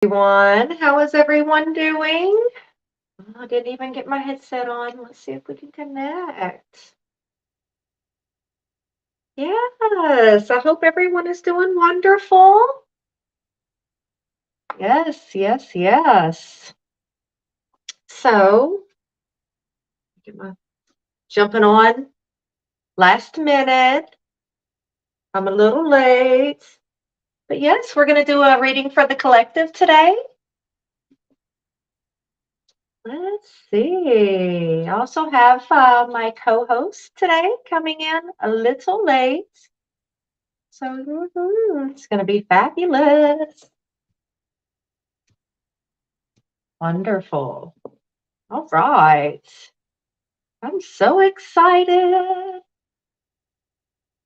Everyone. How is everyone doing? Oh, I didn't even get my headset on. Let's see if we can connect. Yes, I hope everyone is doing wonderful. Yes, yes, yes. So, get my jumping on last minute. I'm a little late. But yes, we're going to do a reading for the collective today. Let's see. I also have my co-host today coming in a little late. So it's going to be fabulous. Wonderful. All right. I'm so excited.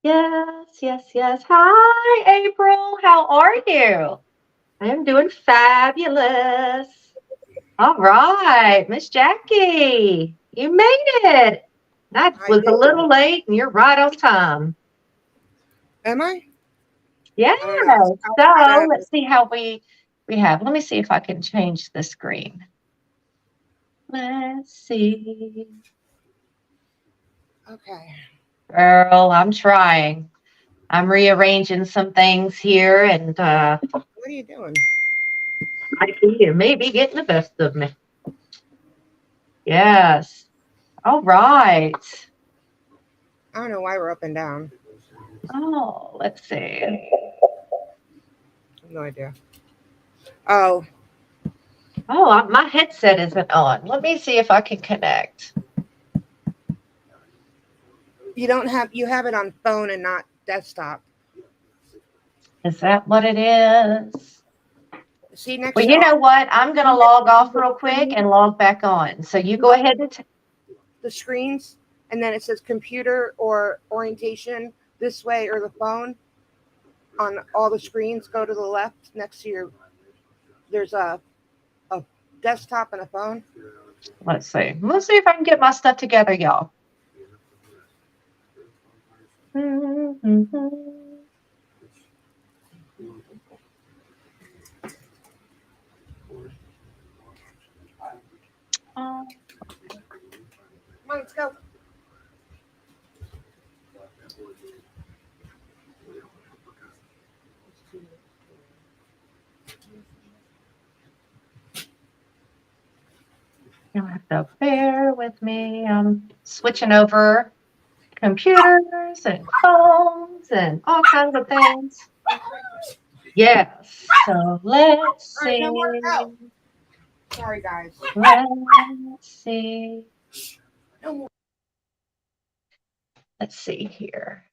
Yes, yes, yes. Hi, April. How are you? I am doing fabulous. All right, Miss Jackie, you made it. That I was a did. little late, and you're right on time. Am I? Yeah. I don't know. I'll try So to. let's see how we have. Let me see if I can change the screen. Let's see. Okay. Girl, I'm trying. I'm rearranging some things here, and What are you doing? IT may be getting the best of me. Yes. All right. I don't know why we're up and down. Oh, let's see. I have no idea. Oh, Oh, my headset isn't on. Let me see if I can connect. you don't have. You have it on phone and not desktop. Is that what it is? See Well, next you to know what? I'm going to log off real quick and log back on. So you go ahead and the screens, and then it says computer or orientation this way or the phone. On all the screens, go to the left next to your. There's a desktop and a phone. let's see. Let's see if I can get my stuff together, y'all. Come on, let's go. You'll have to bear with me. I'm switching over computers and phones and all kinds of things. Yes. So let's All right, no more. see. Go. Sorry, guys. Let's see. No more. Let's see here.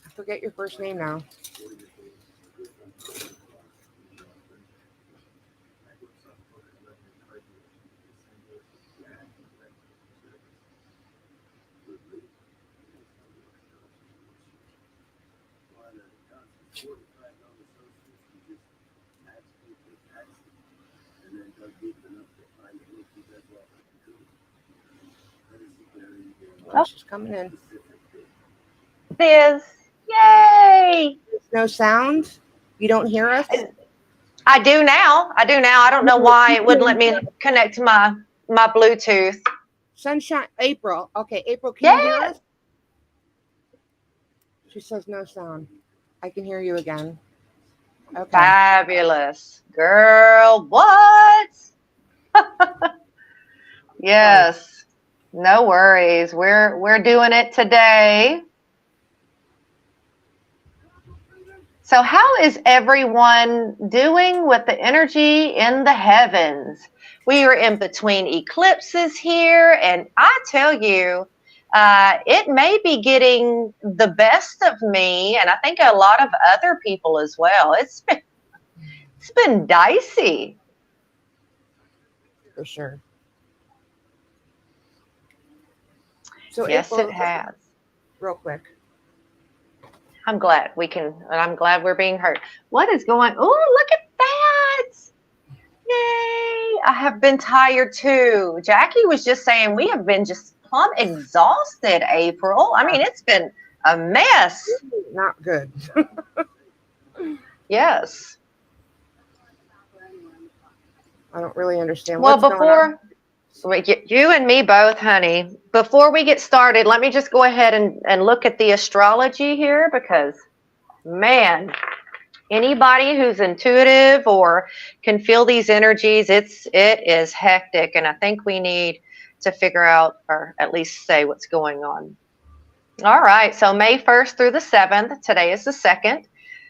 I forget your first name now. Oh, Oh, she's coming in. it is. Yay! There's no sound. You don't hear us. I do now. I do now. I don't know why it wouldn't let me connect to my Bluetooth. Sunshine. April. Okay, April. Can you hear Yeah. us? She says no sound. I can hear you again. Okay. Fabulous. Girl, what? Sorry. Yes. No worries. We're doing it today. So how is everyone doing with the energy in the heavens? We are in between eclipses here, and I tell you, it may be getting the best of me, and I think a lot of other people as well. It's been dicey. for sure. So Yes, April, it has. real quick. I'm glad I'm glad we're being heard. What is going? Oh, look at that! Yay! I have been tired too. Jackie was just saying we have been just plumb exhausted, April. I mean, it's been a mess. Not good. Yes. I don't really understand Well, what's going on. you and me both, honey, before we get started, let me just go ahead and look at the astrology here because, man, anybody who's intuitive or can feel these energies, it is hectic, and I think we need to figure out or at least say what's going on. All right, so May 1st through the 7th, today is the 2nd.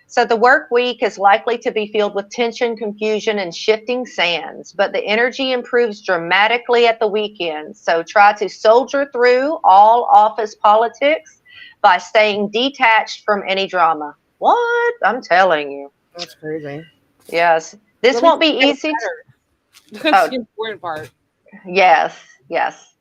So the work week is likely to be filled with tension, confusion, and shifting sands, but the energy improves dramatically at the weekend. So try to soldier through all office politics by staying detached from any drama. What? I'm telling you. That's crazy. Yes. This won't be easy. That's the important part. Yes, yes.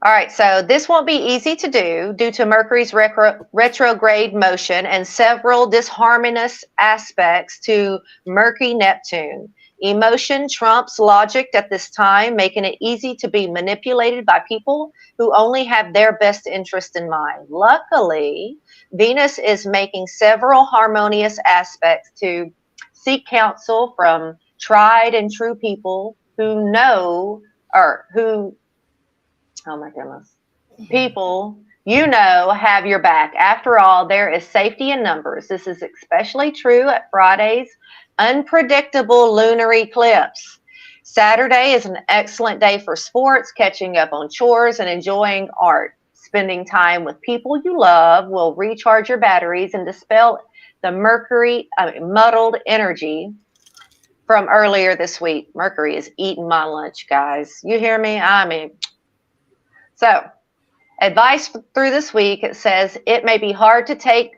All right, so this won't be easy to do due to Mercury's retrograde motion and several disharmonious aspects to Mercury-Neptune. Emotion trumps logic at this time, making it easy to be manipulated by people who only have their best interest in mind. Luckily, Venus is making several harmonious aspects to seek counsel from tried and true people who know or who oh my goodness. People, have your back. After all, there is safety in numbers. This is especially true at Friday's unpredictable lunar eclipse. Saturday is an excellent day for sports, catching up on chores, and enjoying art. Spending time with people you love will recharge your batteries and dispel the muddled energy from earlier this week. Mercury is eating my lunch, guys. You hear me? So, advice through this week, it says it may be hard to take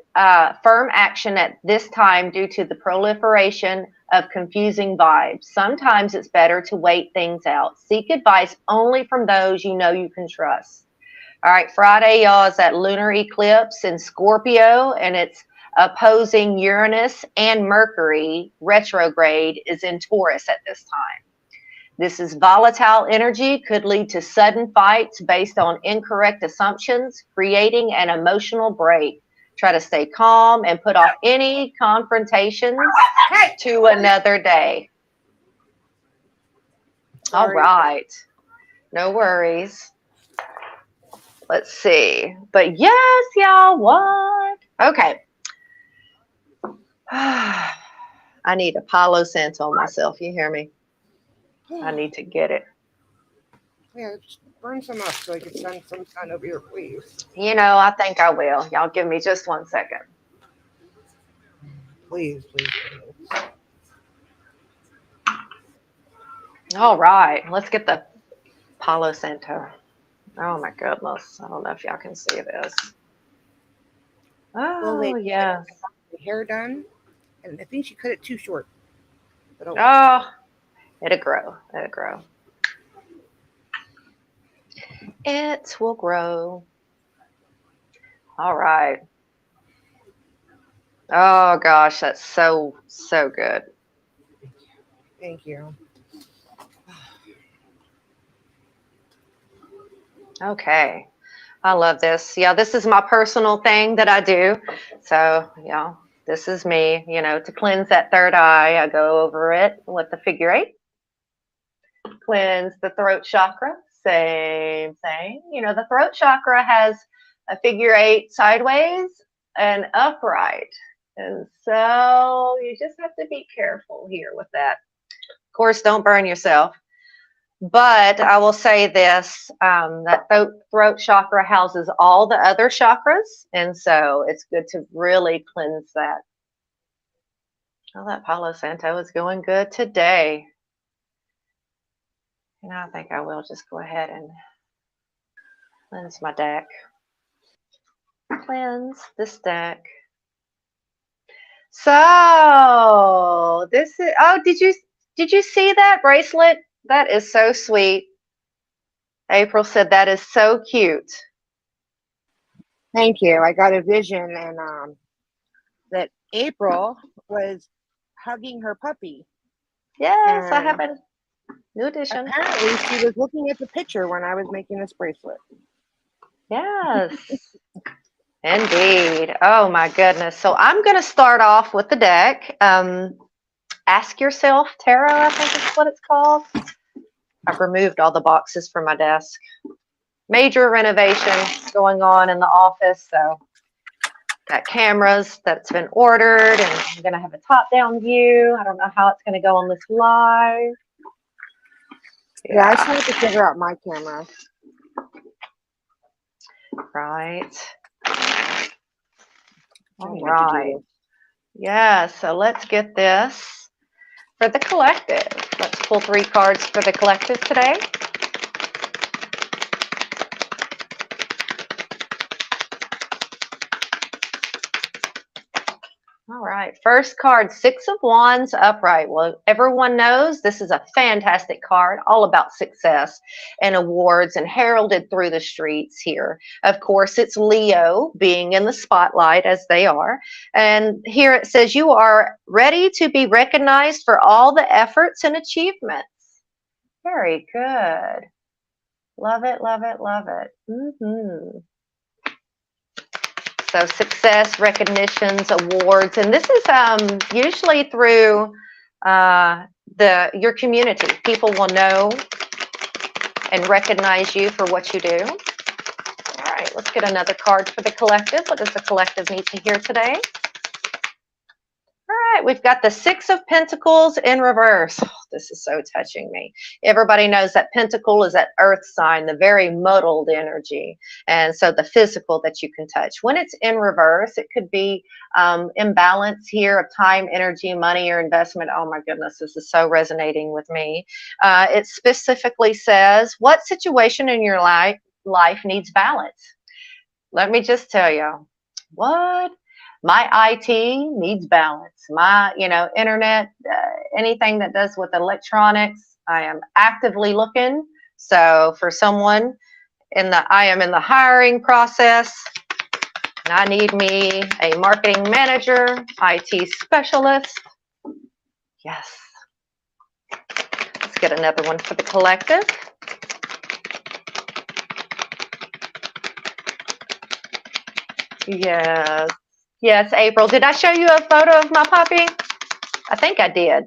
firm action at this time due to the proliferation of confusing vibes. Sometimes it's better to wait things out. Seek advice only from those you know you can trust. All right, Friday, y'all, is that lunar eclipse in Scorpio, and it's opposing Uranus, and Mercury retrograde is in Taurus at this time. This is volatile energy, could lead to sudden fights based on incorrect assumptions, creating an emotional break. Try to stay calm and put off any confrontations to another day. Sorry. All right. No worries. Let's see. But yes, y'all, what? Okay. I need a Palo Santo myself. You hear me? I need to get it. Yeah, just burn some up so I can send some sun over here, please. I think I will. Y'all give me just 1 second. Please, please, please. All right. Let's get the Palo Santo. Oh, my goodness. I don't know if y'all can see this. Oh, yes. Hair done, and I think she cut it too short. Oh, it'll grow. It'll grow. It will grow. All right. Oh, gosh, that's so good. Thank you. Okay. I love this. Yeah, this is my personal thing that I do. So, this is me, to cleanse that third eye. I go over it with the figure 8. Cleanse the throat chakra. Same thing. The throat chakra has a figure 8 sideways and upright. And so you just have to be careful here with that. Of course, don't burn yourself. But I will say this, that throat chakra houses all the other chakras. And so it's good to really cleanse that. Oh, that Palo Santo is going good today. I think I will just go ahead and cleanse my deck. Cleanse this deck. So this is, did you see that bracelet That is so sweet. April said that is so cute. Thank you. I got a vision, and that April was hugging her puppy. Yes, I And have a new addition. apparently, she was looking at the picture when I was making this bracelet. Yes, indeed. Oh my goodness. So I'm going to start off with the deck. Ask Yourself Tarot, I think is what it's called. I've removed all the boxes from my desk. Major renovation going on in the office, so got cameras that's been ordered, and I'm going to have a top-down view. I don't know how it's going to go on this live. Yeah, I still have to figure out my camera. Right. All Trying to do right. this. Yeah, so let's get this for the collective. Let's pull 3 cards for the collective today. All right, first card, 6 of Wands upright. Well, everyone knows this is a fantastic card, all about success and awards and heralded through the streets here. Of course, it's Leo being in the spotlight as they are. And here it says, you are ready to be recognized for all the efforts and achievements. Very good. Love it, love it, love it. So success, recognitions, awards, and this is usually through your community. People will know and recognize you for what you do. All right, let's get another card for the collective. What does the collective need to hear today? All right, we've got the 6 of Pentacles in reverse. Oh, this is so touching me. Everybody knows that Pentacle is that earth sign, the very muddled energy. And so the physical that you can touch. When it's in reverse, it could be imbalance here of time, energy, money, or investment. Oh my goodness, this is so resonating with me. It specifically says, what situation in your life needs balance? Let me just tell you, what? My IT needs balance. My, internet, anything that does with electronics, I am actively looking. So for someone I am in the hiring process, and I need me a marketing manager, IT specialist. Yes. Let's get another one for the collective. Yes. Yes, April. Did I show you a photo of my puppy? I think I did.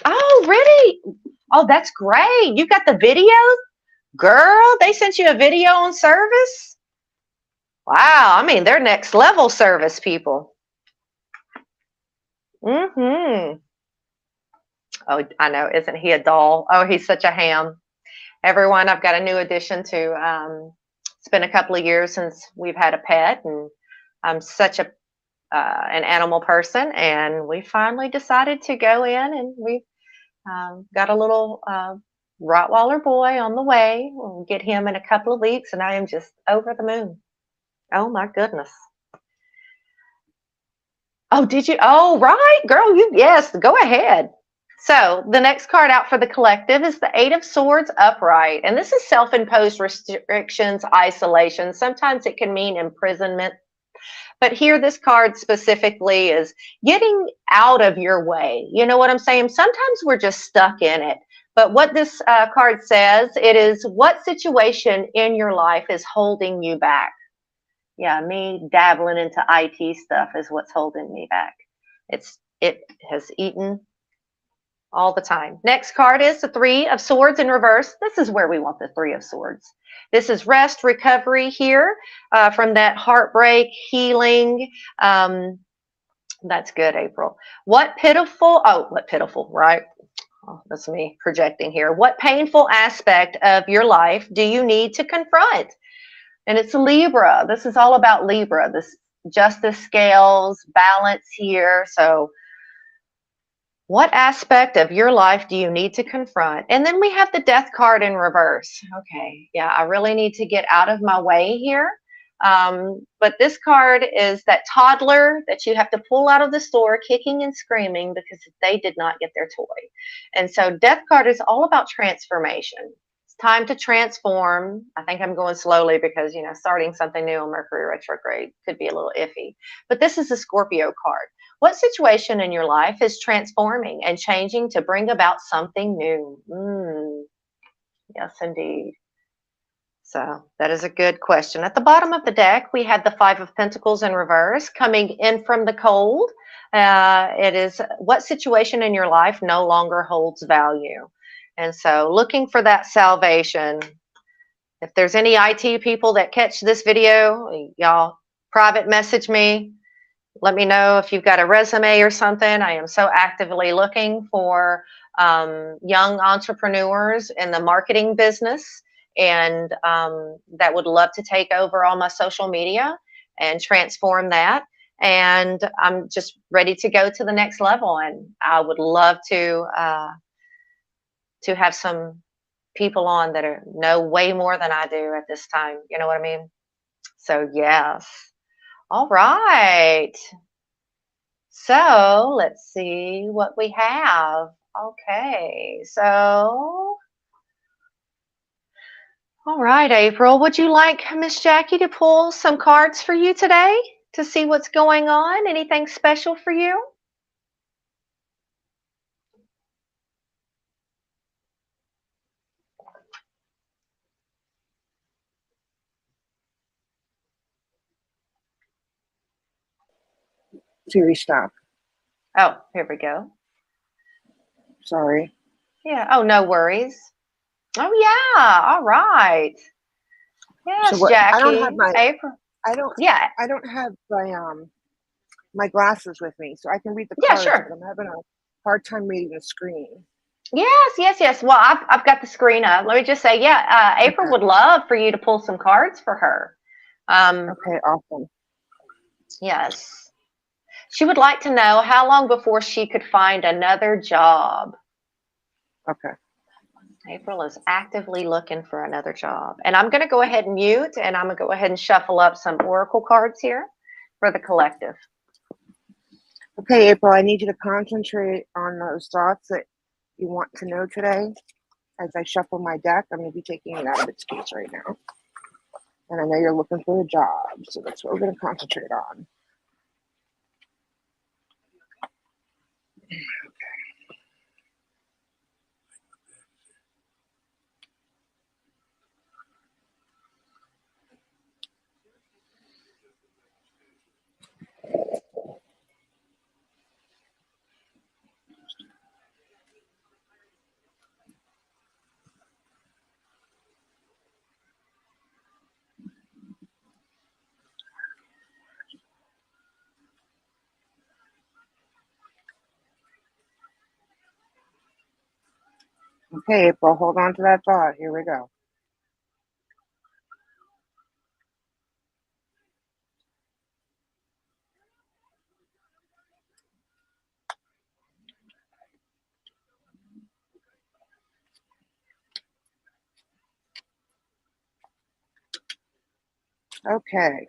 Oh, really? Oh, that's great. You got the video? Girl, they sent you a video on service? Wow, I mean, they're next level service people. Oh, I know. Isn't he a doll? Oh, he's such a ham. Everyone, I've got a new addition to it's been a couple of years since we've had a pet, and I'm such an animal person, and we finally decided to go in, and we've got a little Rottweiler boy on the way. We'll get him in a couple of weeks, and I am just over the moon. Oh my goodness. Oh, did you? Oh, right, girl. Yes, go ahead. So the next card out for the collective is the 8 of Swords upright. And this is self-imposed restrictions, isolation. Sometimes it can mean imprisonment. But here, this card specifically is getting out of your way. You know what I'm saying? Sometimes we're just stuck in it. But what this card says, it is what situation in your life is holding you back? Yeah, me dabbling into IT stuff is what's holding me back. It has eaten all the time. Next card is the 3 of Swords in reverse. This is where we want the 3 of Swords. This is rest, recovery here from that heartbreak, healing. That's good, April. What pitiful, right? Oh, that's me projecting here. What painful aspect of your life do you need to confront? And it's Libra. This is all about Libra. This justice scales, balance here. So what aspect of your life do you need to confront? And then we have the Death card in reverse. Okay, yeah, I really need to get out of my way here. But this card is that toddler that you have to pull out of the store kicking and screaming because they did not get their toy. And so Death card is all about transformation. It's time to transform. I think I'm going slowly because, starting something new on Mercury retrograde could be a little iffy. But this is a Scorpio card. What situation in your life is transforming and changing to bring about something new? Yes, indeed. So that is a good question. At the bottom of the deck, we had the Five of Pentacles in reverse coming in from the cold. It is what situation in your life no longer holds value. And so looking for that salvation. If there's any IT people that catch this video, y'all private message me. Let me know if you've got a resume or something. I am so actively looking for young entrepreneurs in the marketing business and that would love to take over all my social media and transform that. And I'm just ready to go to the next level. And I would love to have some people on that know way more than I do at this time. You know what I mean? So yes. All right. So let's see what we have. Okay. So all right, April, would you like Miss Jackie to pull some cards for you today to see what's going on? Anything special for you? Siri, stop. Oh, here we go. Sorry. Yeah. Oh, no worries. Oh, yeah. All right. Yes, So Jackie. I don't have my April. I don't Yeah. I don't have my glasses with me, so I can read the Yeah, cards, sure. but I'm having a hard time reading the screen. Yes. Well, I've got the screen up. Let me just say, yeah, April would love for you to pull some cards for her. Okay, awesome. Yes. She would like to know how long before she could find another job. Okay. April is actively looking for another job. And I'm going to go ahead and mute, and I'm going to go ahead and shuffle up some oracle cards here for the collective. Okay, April, I need you to concentrate on those thoughts that you want to know today. As I shuffle my deck, I'm going to be taking it out of its case right now. And I know you're looking for a job, so that's what we're going to concentrate on. Okay, April, hold on to that thought. Here we go. Okay.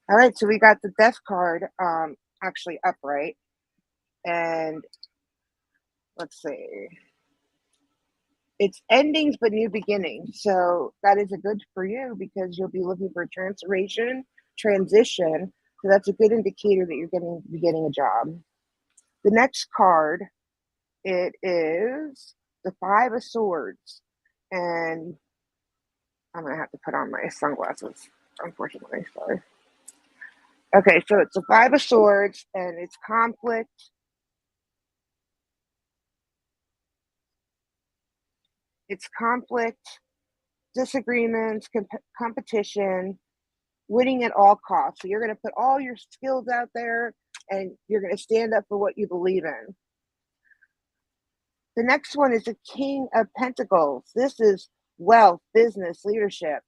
All right, so we got the death card actually upright. And let's see. It's endings but new beginnings. So that is a good for you because you'll be looking for transformation, transition. So that's a good indicator that you're getting a job. The next card, it is the Five of Swords. And I'm going to have to put on my sunglasses, unfortunately. Sorry. Okay, so it's the Five of Swords and it's conflict. It's conflict, disagreements, competition, winning at all costs. So you're going to put all your skills out there and you're going to stand up for what you believe in. The next one is the King of Pentacles. This is wealth, business, leadership,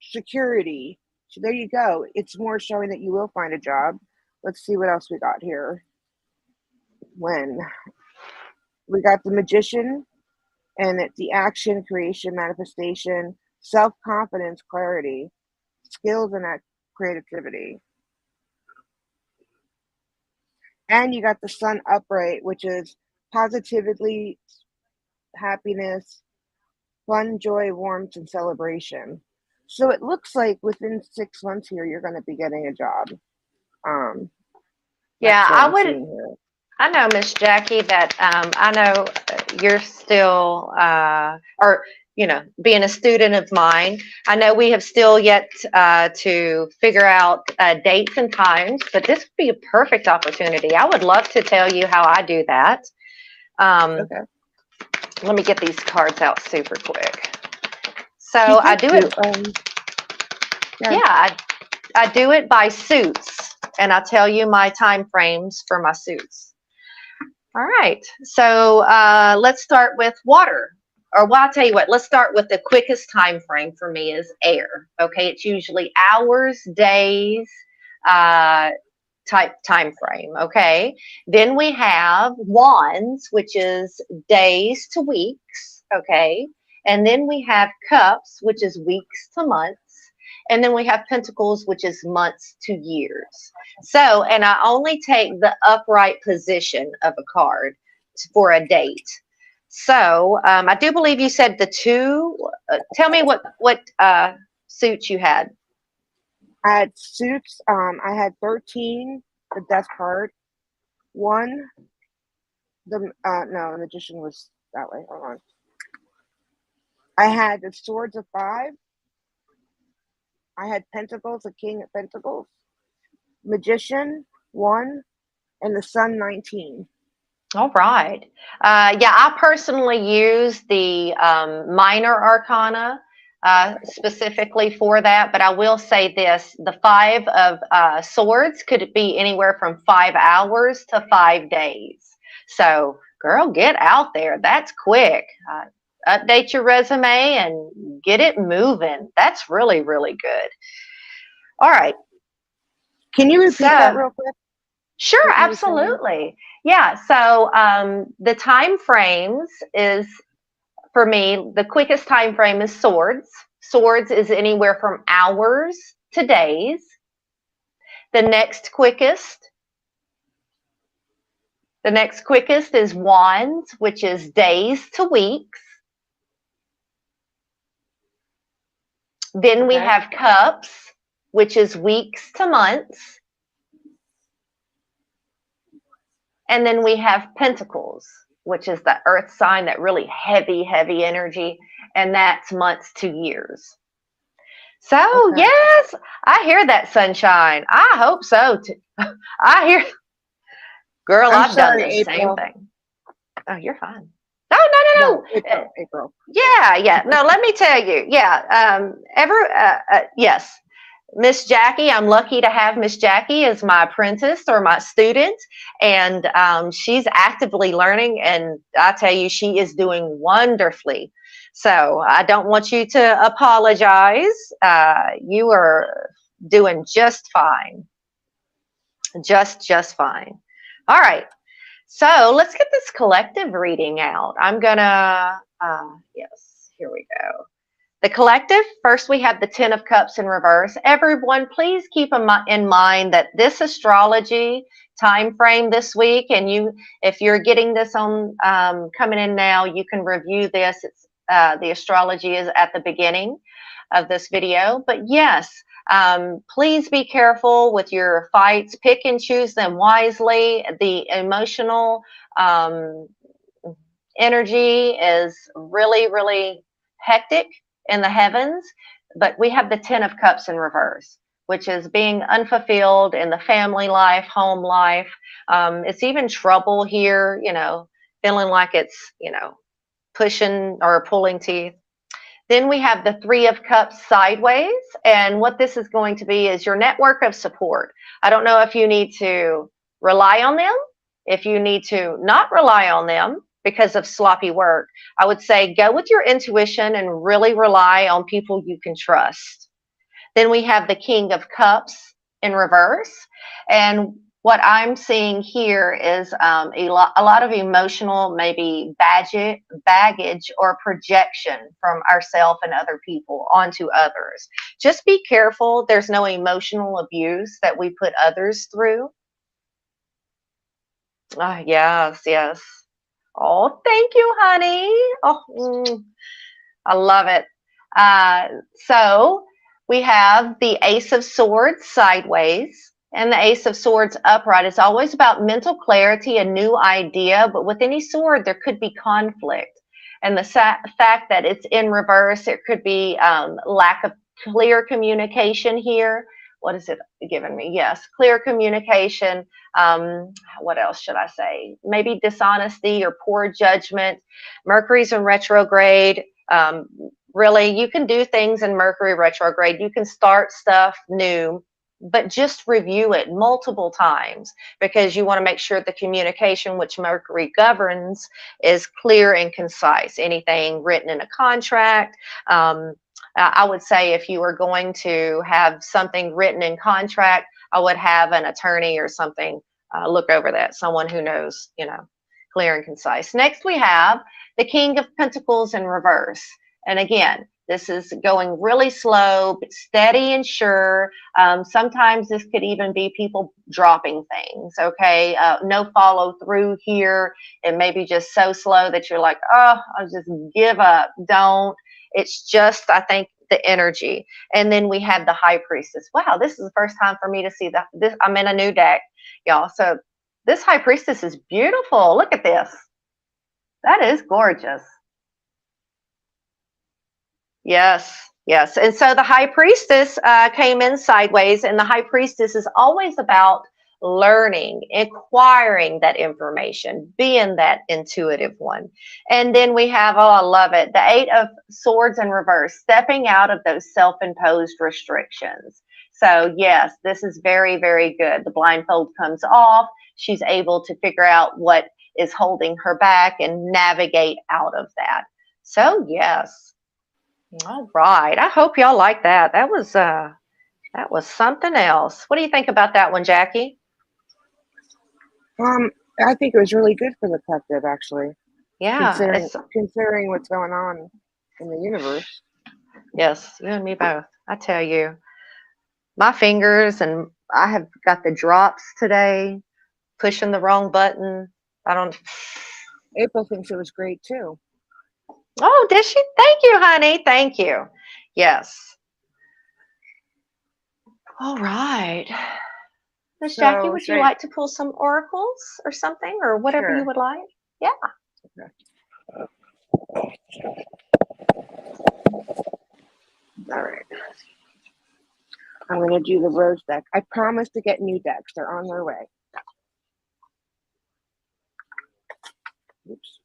security. So there you go. It's more showing that you will find a job. Let's see what else we got here. When we got the Magician, and it's the action, creation, manifestation, self-confidence, clarity, skills, and that creativity. And you got the sun upright, which is positivity, happiness, fun, joy, warmth, and celebration. So it looks like within 6 months here, you're going to be getting a job. Yeah, That's what I I'm would. seeing here. I know, Miss Jackie, that I know you're still, or being a student of mine. I know we have still yet to figure out dates and times, but this would be a perfect opportunity. I would love to tell you how I do that. Okay. Let me get these cards out super quick. So You I did do it. Yeah, I do it by suits, and I'll tell you my time frames for my suits. All right, so let's start with water. Or well, I'll tell you what, let's start with the quickest time frame for me is air. Okay, it's usually hours, days, type time frame. Okay, then we have wands, which is days to weeks. Okay, and then we have cups, which is weeks to months. And then we have pentacles, which is months to years. So, and I only take the upright position of a card for a date. So, I do believe you said the two. Tell me what suits you had. I had suits. I had 13, the death card. One, no, the magician was that way. Hold on. I had the swords of 5. I had pentacles, the king of pentacles, magician 1, and the sun 19. All right. Yeah, I personally use the minor arcana specifically for that, but I will say this, the 5 of swords could be anywhere from 5 hours to 5 days. So, girl, get out there. That's quick. Update your resume and get it moving. That's really, really good. All right. Can you repeat that real quick? Sure, absolutely. Yeah, so the time frames is, for me, the quickest time frame is swords. Swords is anywhere from hours to days. The next quickest is wands, which is days to weeks. Then we have cups, which is weeks to months. And then we have pentacles, which is the earth sign, that really heavy, heavy energy. And that's months to years. So, yes, I hear that, sunshine. I hope so, too. I hear, girl, I've done the same thing. Oh, you're fine. No. April. Yeah. No, let me tell you. Yeah. Yes. Miss Jackie, I'm lucky to have Miss Jackie as my apprentice or my student, and she's actively learning, and I tell you, she is doing wonderfully. So I don't want you to apologize. You are doing just fine. Just fine. All right. So let's get this collective reading out. I'm gonna, yes, here we go. The collective, first we have the 10 of Cups in reverse. Everyone, please keep in mind that this astrology time frame this week, and if you're getting this on coming in now, you can review this. It's the astrology is at the beginning of this video. But yes, please be careful with your fights. Pick and choose them wisely. The emotional energy is really, really hectic in the heavens, but we have the 10 of Cups in reverse, which is being unfulfilled in the family life, home life. It's even trouble here, feeling like it's, pushing or pulling teeth. Then we have the 3 of Cups sideways, and what this is going to be is your network of support. I don't know if you need to rely on them, if you need to not rely on them because of sloppy work. I would say go with your intuition and really rely on people you can trust. Then we have the King of Cups in reverse, and what I'm seeing here is a lot of emotional, maybe baggage or projection from ourselves and other people onto others. Just be careful. There's no emotional abuse that we put others through. Ah, yes, yes. Oh, thank you, honey. Oh, I love it. So we have the Ace of Swords sideways and the Ace of Swords upright. It's always about mental clarity, a new idea, but with any sword, there could be conflict. And the fact that it's in reverse, it could be lack of clear communication here. What is it giving me? Yes, clear communication. What else should I say? Maybe dishonesty or poor judgment. Mercury's in retrograde. Really, you can do things in Mercury retrograde. You can start stuff new, but just review it multiple times because you want to make sure the communication which Mercury governs is clear and concise. Anything written in a contract. I would say if you were going to have something written in contract, I would have an attorney or something look over that, someone who knows, clear and concise. Next, we have the King of Pentacles in reverse. And again, this is going really slow, but steady and sure. Sometimes this could even be people dropping things, okay? No follow through here. It may be just so slow that you're like, oh, I'll just give up. Don't. It's just, I think, the energy. And then we have the High Priestess. Wow, this is the first time for me to see this. I'm in a new deck, y'all. So this High Priestess is beautiful. Look at this. That is gorgeous. Yes, yes. And so the High Priestess came in sideways, and the High Priestess is always about learning, acquiring that information, being that intuitive one. And then we have, oh, I love it, the Eight of Swords in reverse, stepping out of those self-imposed restrictions. So yes, this is very, very good. The blindfold comes off. She's able to figure out what is holding her back and navigate out of that. So yes. All right. I hope y'all like that. That was something else. What do you think about that one, Jackie? I think it was really good for the collective, actually. Yeah. Considering what's going on in the universe. Yes, you and me both. I tell you, my fingers and I have got the drops today, pushing the wrong button. I don't. April thinks it was great too. Oh, did she? Thank you, honey. Thank you. Yes. All right. Miss Jackie, would you like to pull some oracles or something or whatever you would like? Yeah. Okay. All right. I'm going to do the rose deck. I promise to get new decks. They're on their way. Oops.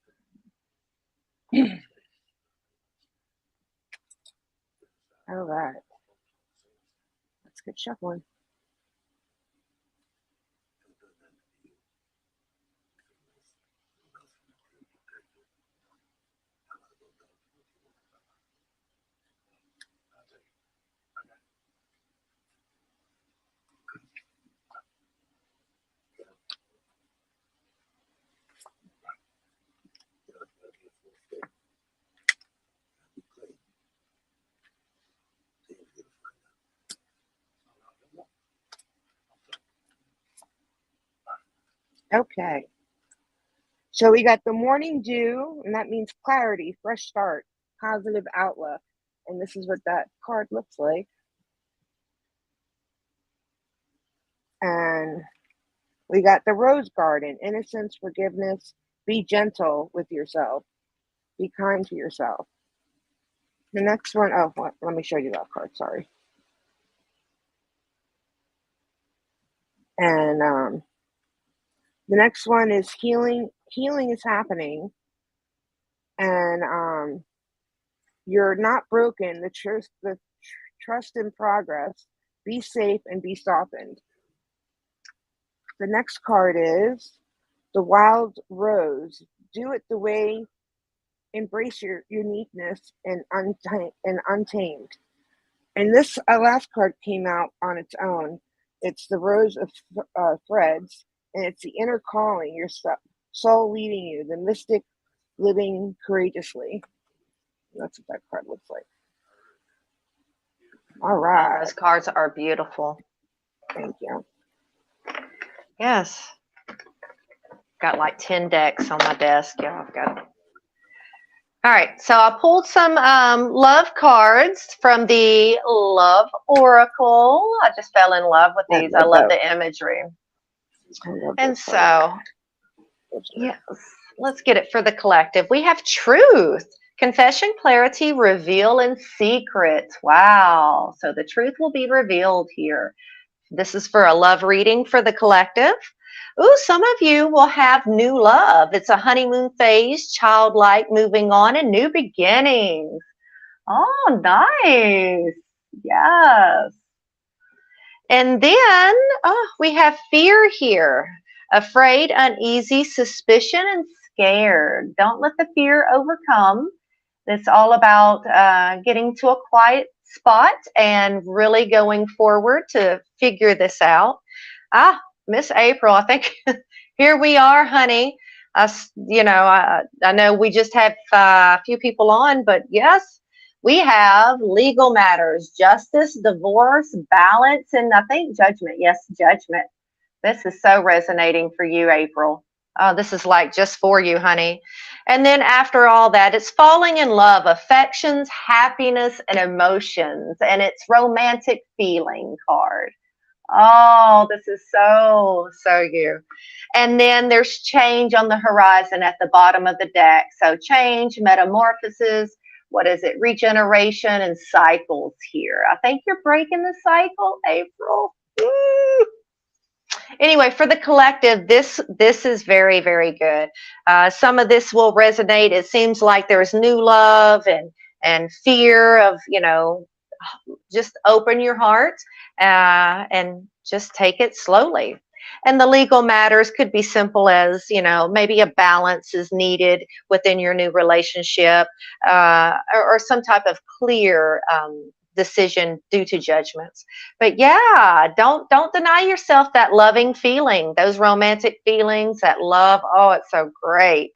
All right. Let's get shuffling. Okay. So we got the morning dew, and that means clarity, fresh start, positive outlook. And this is what that card looks like. And we got the rose garden, innocence, forgiveness, be gentle with yourself, be kind to yourself. The next one, let me show you that card, sorry. And the next one is healing. Healing is happening. And you're not broken. The trust in progress. Be safe and be softened. The next card is the wild rose. Do it the way, embrace your uniqueness and untamed. And this last card came out on its own. It's the rose of threads, and it's the inner calling, your soul leading you, the mystic living courageously. That's what that card looks like. All Oh, right. those cards are beautiful. Thank you. Yes. Got like 10 decks on my desk. Yeah, I've got. All right, so I pulled some love cards from the Love Oracle. I just fell in love with these. I love the imagery. And so, yes, let's get it for the collective. We have truth, confession, clarity, reveal, and secret. Wow. So the truth will be revealed here. This is for a love reading for the collective. Ooh, some of you will have new love. It's a honeymoon phase, childlike, moving on, and new beginnings. Oh, nice. Yes. And then we have fear here. Afraid, uneasy, suspicion, and scared. Don't let the fear overcome. It's all about getting to a quiet spot and really going forward to figure this out. Miss April, I think here we are, honey. I know we just have a few people on, but yes, we have legal matters, justice, divorce, balance, and I think judgment. Yes, judgment. This is so resonating for you, April. Oh, this is like just for you, honey. And then after all that, it's falling in love, affections, happiness, and emotions. And it's romantic feeling card. Oh, this is so you. And then there's change on the horizon at the bottom of the deck. So change, metamorphosis, what is it? Regeneration and cycles here. I think you're breaking the cycle, April. Ooh. Anyway, for the collective, this is very, very good. Some of this will resonate. It seems like there's new love and fear of, just open your heart and just take it slowly. And the legal matters could be simple as, maybe a balance is needed within your new relationship, or some type of clear decision due to judgments. But yeah, don't deny yourself that loving feeling, those romantic feelings, that love. Oh, it's so great.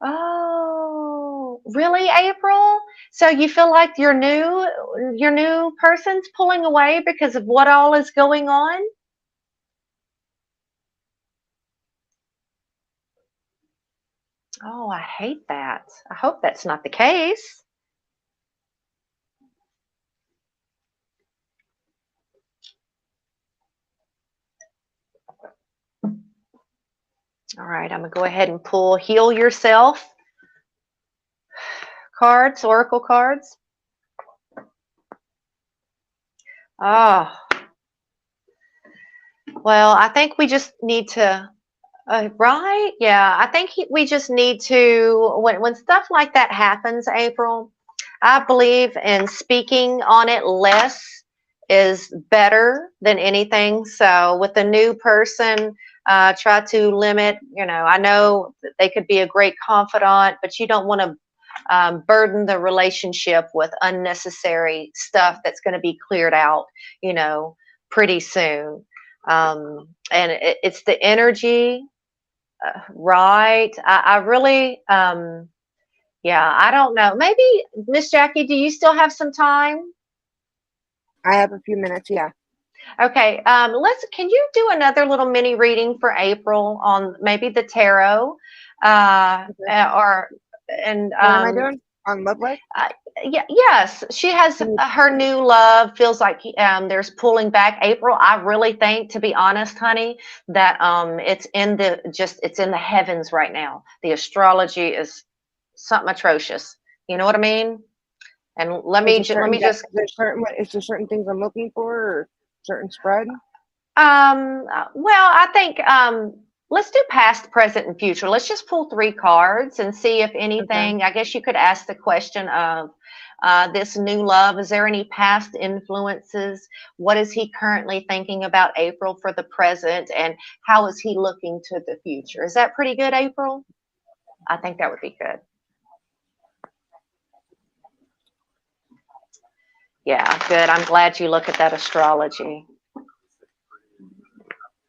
Oh, really, April? So you feel like your new person's pulling away because of what all is going on? Oh, I hate that. I hope that's not the case. All right, I'm going to go ahead and pull Heal Yourself cards, oracle cards. Oh, well, I think we just need to, right? Yeah, I think we just need to, when stuff like that happens, April, I believe in speaking on it less is better than anything. So with a new person, try to limit, I know that they could be a great confidant, but you don't want to burden the relationship with unnecessary stuff that's going to be cleared out, pretty soon. And it's the energy, right? I really, yeah, I don't know. Maybe, Miss Jackie, do you still have some time? I have a few minutes, yeah. Okay, can you do another little mini reading for April on maybe the tarot? What am I doing? On love life? Yes, she has her new love. Feels like there's pulling back. April, I really think, to be honest, honey, that it's in the heavens right now. The astrology is something atrocious. You know what I mean? And let me just. Is there certain things I'm looking for, or certain spread? Well, I think let's do past, present, and future. Let's just pull 3 cards and see if anything. Okay. I guess you could ask the question of this new love. Is there any past influences? What is he currently thinking about April for the present, and how is he looking to the future? Is that pretty good, April? I think that would be good. Yeah, good. I'm glad you look at that astrology.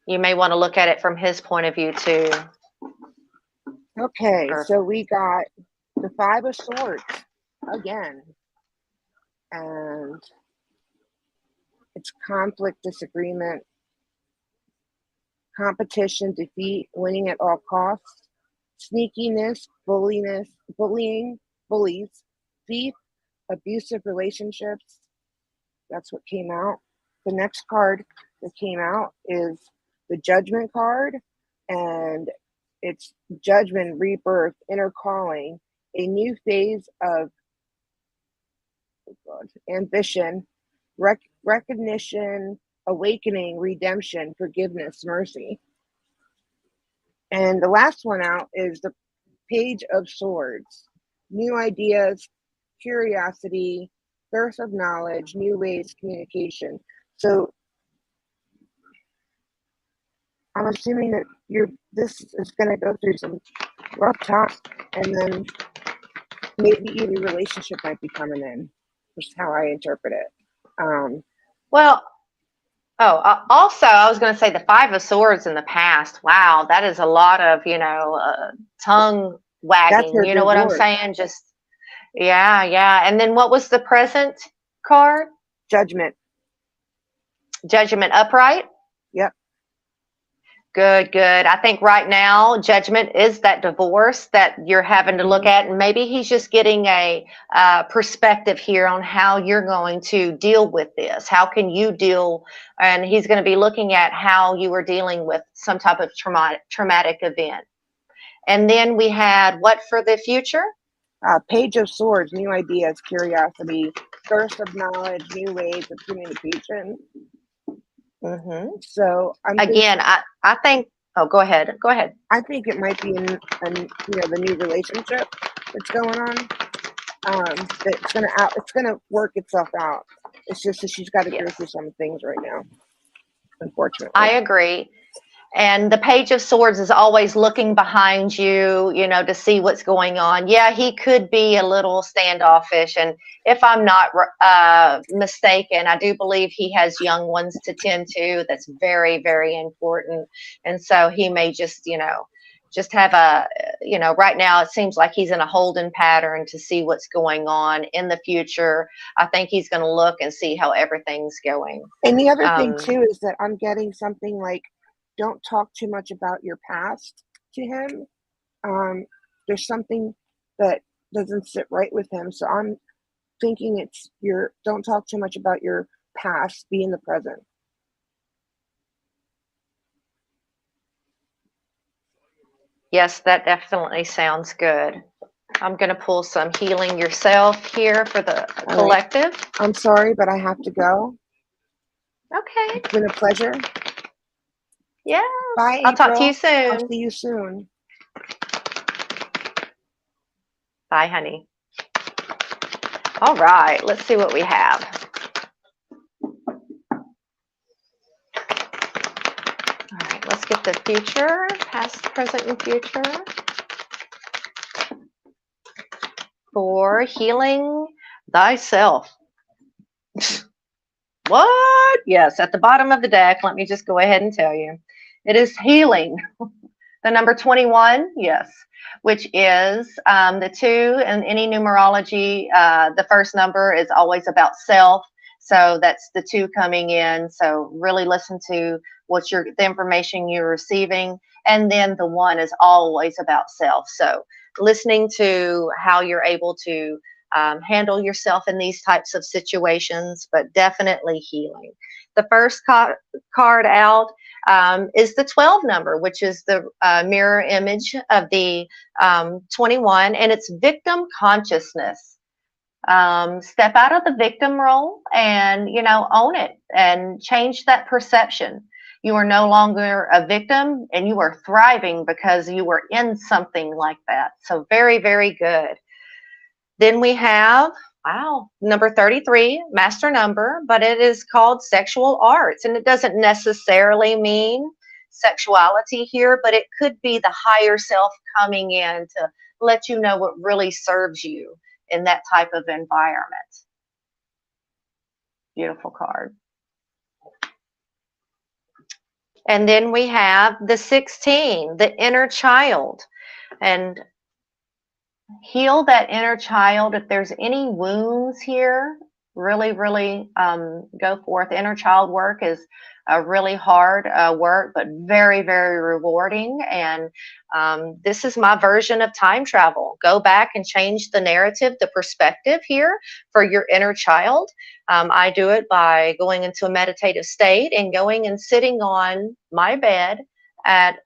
You may want to look at it from his point of view too. Okay, Or so we got the Five of Swords again. And it's conflict, disagreement, competition, defeat, winning at all costs, sneakiness, bullying, bullies, thief, abusive relationships. That's what came out. The next card that came out is the Judgment card, and it's Judgment, Rebirth, Inner Calling, a new phase of ambition, recognition, awakening, redemption, forgiveness, mercy. And the last one out is the Page of Swords, new ideas, curiosity, thirst of knowledge, new ways, communication. So I'm assuming that this is going to go through some rough times, and then maybe even relationship might be coming in. Just how I interpret it. well, also, I was going to say the Five of Swords in the past. Wow, that is a lot of, tongue That's wagging. her You know what I'm divorce. saying? Just, yeah, yeah. And then what was the present card? Judgment. Judgment upright. Yep. Good, good. I think right now, judgment is that divorce that you're having to look at, and maybe he's just getting a perspective here on how you're going to deal with this. How can you deal? And he's going to be looking at how you were dealing with some type of traumatic event. And then we had what for the future? Page of Swords, new ideas, curiosity, thirst of knowledge, new ways of communication. Mm-hmm. So Again, I think. Oh, go ahead. Go ahead. I think it might be the new relationship that's going on. It's gonna work itself out. It's just that she's got to go through some things right now, unfortunately. I agree. And the Page of Swords is always looking behind you, to see what's going on. Yeah, he could be a little standoffish. And if I'm not mistaken, I do believe he has young ones to tend to. That's very, very important. And so he may just have right now it seems like he's in a holding pattern to see what's going on in the future. I think he's going to look and see how everything's going. And the other thing too is that I'm getting something like, don't talk too much about your past to him. There's something that doesn't sit right with him. So I'm thinking don't talk too much about your past, be in the present. Yes, that definitely sounds good. I'm going to pull some Healing Yourself here for the collective. Right. I'm sorry, but I have to go. Okay. It's been a pleasure. Yeah. Bye, I'll talk to you soon. I'll see you soon. Bye, honey. All right. Let's see what we have. All right. Let's get the future, past, present, and future. For healing thyself. What? Yes, at the bottom of the deck, let me just go ahead and tell you. It is healing. The number 21, yes, which is the 2 in any numerology. The first number is always about self. So that's the 2 coming in. So really listen to the information you're receiving. And then the 1 is always about self. So listening to how you're able to handle yourself in these types of situations, but definitely healing. The first card out is the 12 number, which is the mirror image of the 21, and it's victim consciousness. Step out of the victim role and, own it and change that perception. You are no longer a victim and you are thriving because you were in something like that. So very, very good. Then we have, number 33, master number, but it is called sexual arts. And it doesn't necessarily mean sexuality here, but it could be the higher self coming in to let you know what really serves you in that type of environment. Beautiful card. And then we have the 16, the inner child. And heal that inner child. If there's any wounds here, really, really go forth. Inner child work is really hard work, but very, very rewarding. And this is my version of time travel. Go back and change the narrative, the perspective here for your inner child. I do it by going into a meditative state and going and sitting on my bed at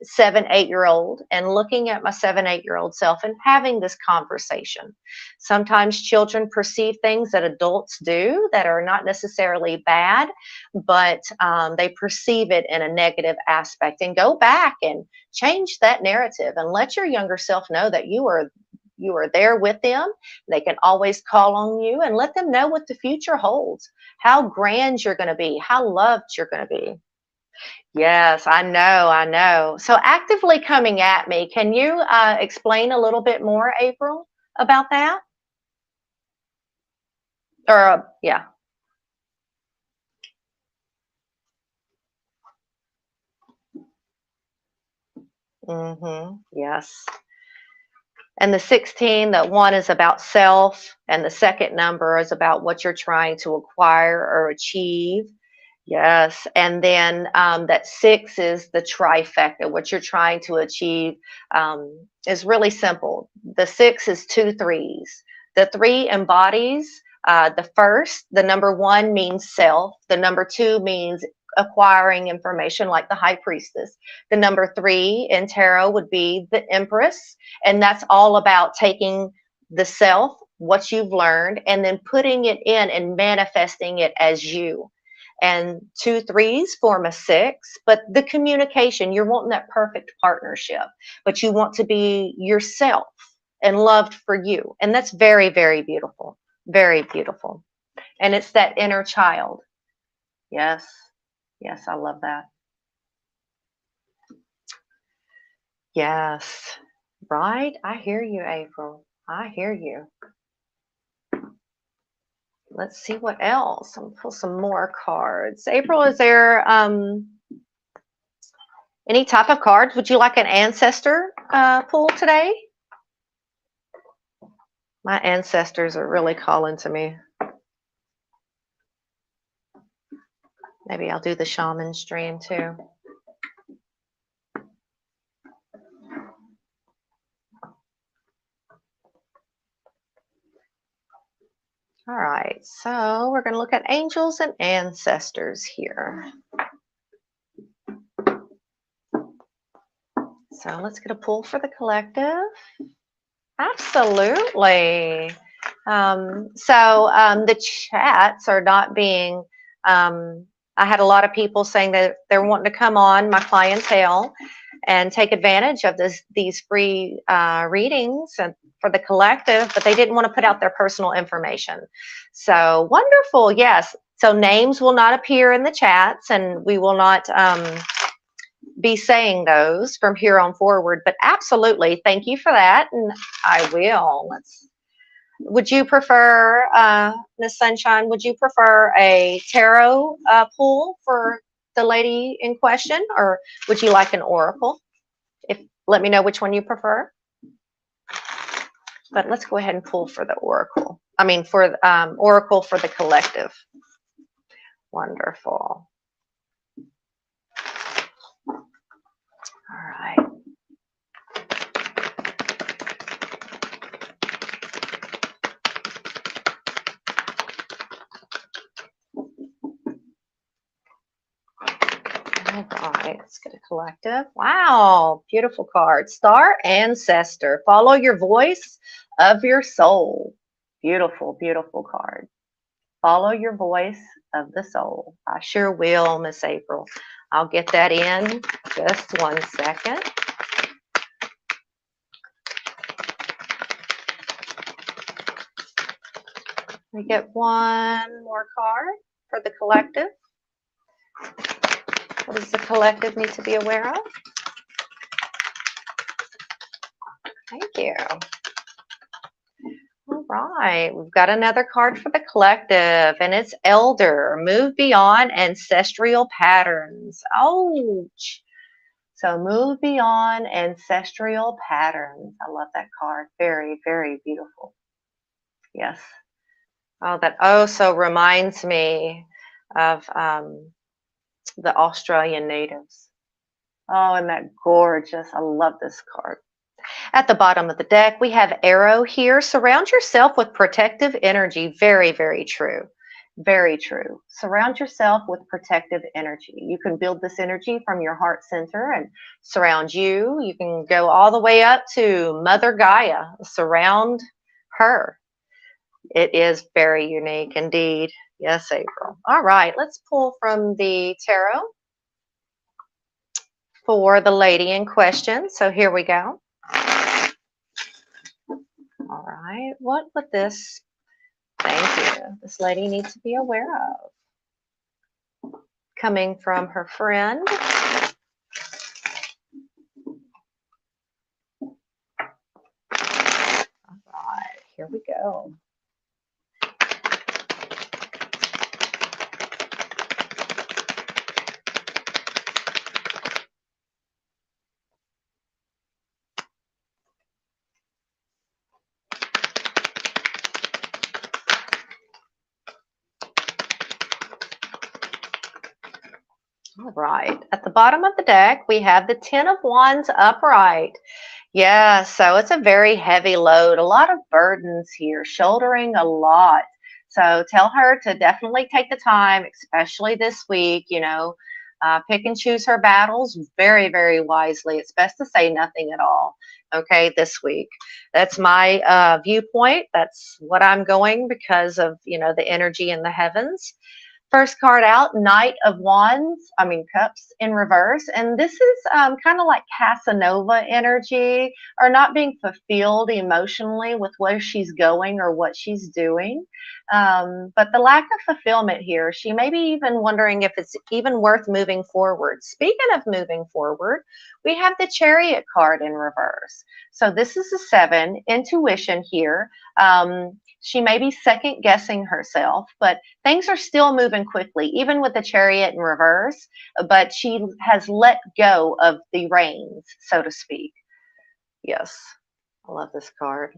7, 8-year-old and looking at my 7, 8-year-old self and having this conversation. Sometimes children perceive things that adults do that are not necessarily bad, but they perceive it in a negative aspect. And go back and change that narrative and let your younger self know that you are there with them. They can always call on you, and let them know what the future holds, how grand you're going to be, how loved you're going to be. Yes, I know. So actively coming at me, can you explain a little bit more, April, about that? Or, yeah. Yes. And the 16, that one is about self, and the second number is about what you're trying to acquire or achieve. Yes, and then that 6 is the trifecta. What you're trying to achieve is really simple. The 6 is 2 threes. The 3 embodies the first. The number 1 means self. The number 2 means acquiring information, like the high priestess. The number 3 in tarot would be the empress, and that's all about taking the self, what you've learned, and then putting it in and manifesting it as you. And 2 threes form a 6, but the communication, you're wanting that perfect partnership, but you want to be yourself and loved for you. And that's very, very beautiful. Very beautiful. And it's that inner child. Yes. Yes, I love that. Yes. Right? I hear you, April. I hear you. Let's see what else. I'm gonna pull some more cards. April, is there any type of cards? Would you like an ancestor pull today? My ancestors are really calling to me. Maybe I'll do the shaman stream too. All right, so we're going to look at angels and ancestors here. So let's get a pull for the collective. Absolutely. The chats are not being, I had a lot of people saying that they're wanting to come on, my clientele, and take advantage of these free readings and for the collective, but they didn't want to put out their personal information. So wonderful. Yes. So names will not appear in the chats, and we will not be saying those from here on forward, but absolutely. Thank you for that. And I will. Would you prefer, Miss Sunshine, would you prefer a tarot pull for the lady in question, or would you like an oracle? Let me know which one you prefer. But let's go ahead and pull for the oracle. I mean, for oracle for the collective. Wonderful. All right. All right, let's get a collective. Wow, beautiful card. Star Ancestor. Follow your voice of your soul. Beautiful, beautiful card. Follow your voice of the soul. I sure will, Miss April. I'll get that in just 1 second. We get one more card for the collective. What does the collective need to be aware of? Thank you. All right, we've got another card for the collective, and it's Elder. Move beyond ancestral patterns. Ouch. So move beyond ancestral patterns. I love that card. Very, very beautiful. Yes. Oh, that also reminds me of the Australian natives. Oh, and that gorgeous. I love this card. At the bottom of the deck, we have Arrow here. Surround yourself with protective energy. Very, very true. Very true. Surround yourself with protective energy. You can build this energy from your heart center and surround you. You can go all the way up to Mother Gaia. Surround her. It is very unique indeed. Yes, April. All right, let's pull from the tarot for the lady in question. So here we go. All right, what would this, thank you, this lady needs to be aware of? Coming from her friend. All right, here we go. All right, at the bottom of the deck, we have the Ten of Wands upright. Yeah, so it's a very heavy load, a lot of burdens here, shouldering a lot. So tell her to definitely take the time, especially this week, pick and choose her battles very, very wisely. It's best to say nothing at all, okay, this week. That's my viewpoint. That's what I'm going because of, the energy in the heavens. First card out, Knight of Cups in reverse. And this is kind of like Casanova energy, or not being fulfilled emotionally with where she's going or what she's doing. But the lack of fulfillment here, she may be even wondering if it's even worth moving forward. Speaking of moving forward, we have the Chariot card in reverse. So this is a 7, intuition here. She may be second guessing herself, but things are still moving quickly, even with the Chariot in reverse, but she has let go of the reins, so to speak. Yes, I love this card.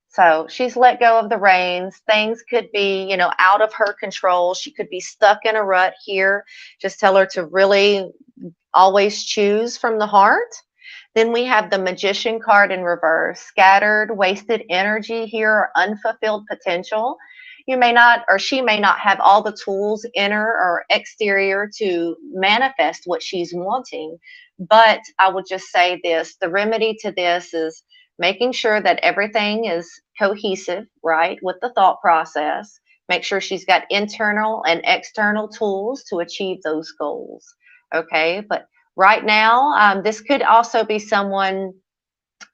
So she's let go of the reins. Things could be, out of her control. She could be stuck in a rut here. Just tell her to really always choose from the heart. Then we have the Magician card in reverse. Scattered, wasted energy here, or unfulfilled potential. You may not, or she may not have all the tools, inner or exterior, to manifest what she's wanting. But I will just say this, the remedy to this is making sure that everything is cohesive, right, with the thought process. Make sure she's got internal and external tools to achieve those goals. Okay, but right now, this could also be someone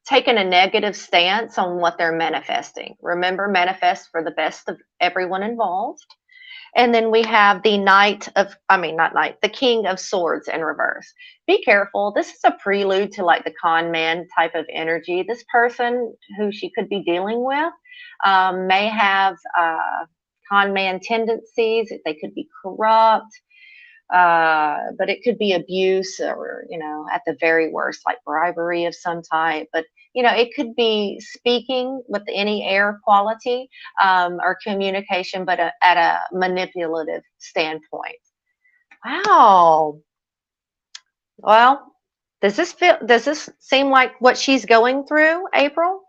taking a negative stance on what they're manifesting. Remember, manifest for the best of everyone involved. And then we have the the King of Swords in reverse. Be careful. This is a prelude to like the con man type of energy. This person who she could be dealing with may have con man tendencies. They could be corrupt. But it could be abuse or, at the very worst, like bribery of some type. But, it could be speaking with any air quality or communication, but at a manipulative standpoint. Wow. Well, does this seem like what she's going through, April?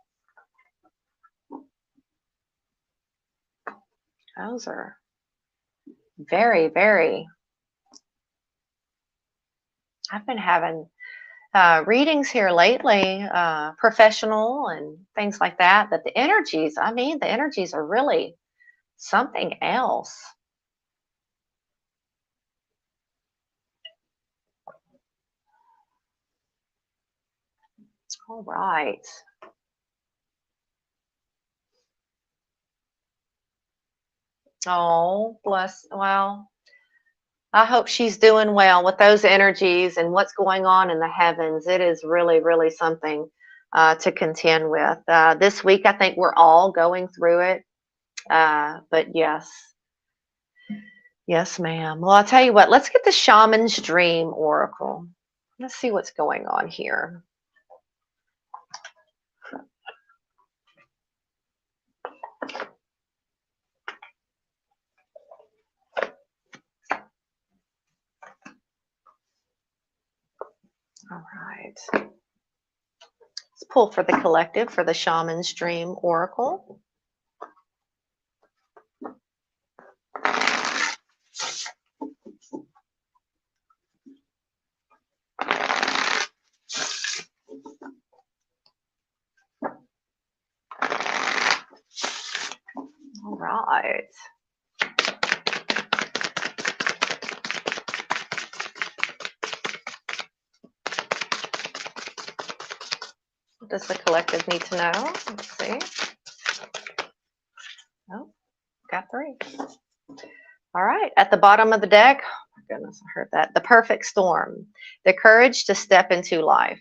Those are very, very. I've been having readings here lately, professional and things like that, that the energies are really something else. All right. Oh, bless. Well, I hope she's doing well with those energies and what's going on in the heavens. It is really, really something. to contend with. This week, I think we're all going through it. But yes, yes, ma'am. Well, I'll tell you what, let's get the Shaman's Dream Oracle. Let's see what's going on here. All right. Let's pull for the collective for the Shaman's Dream Oracle. All right. What does the collective need to know? Let's see. Oh, got 3. All right. At the bottom of the deck, oh my goodness, I heard that. The perfect storm, the courage to step into life.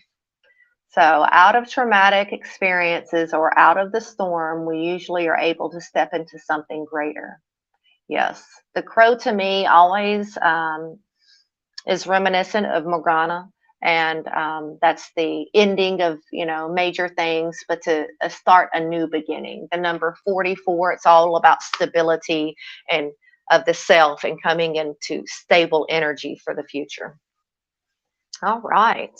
So out of traumatic experiences or out of the storm, we usually are able to step into something greater. Yes. The crow to me always is reminiscent of Morgana. And that's the ending of, major things, but to start a new beginning. The number 44, it's all about stability and of the self and coming into stable energy for the future. All right.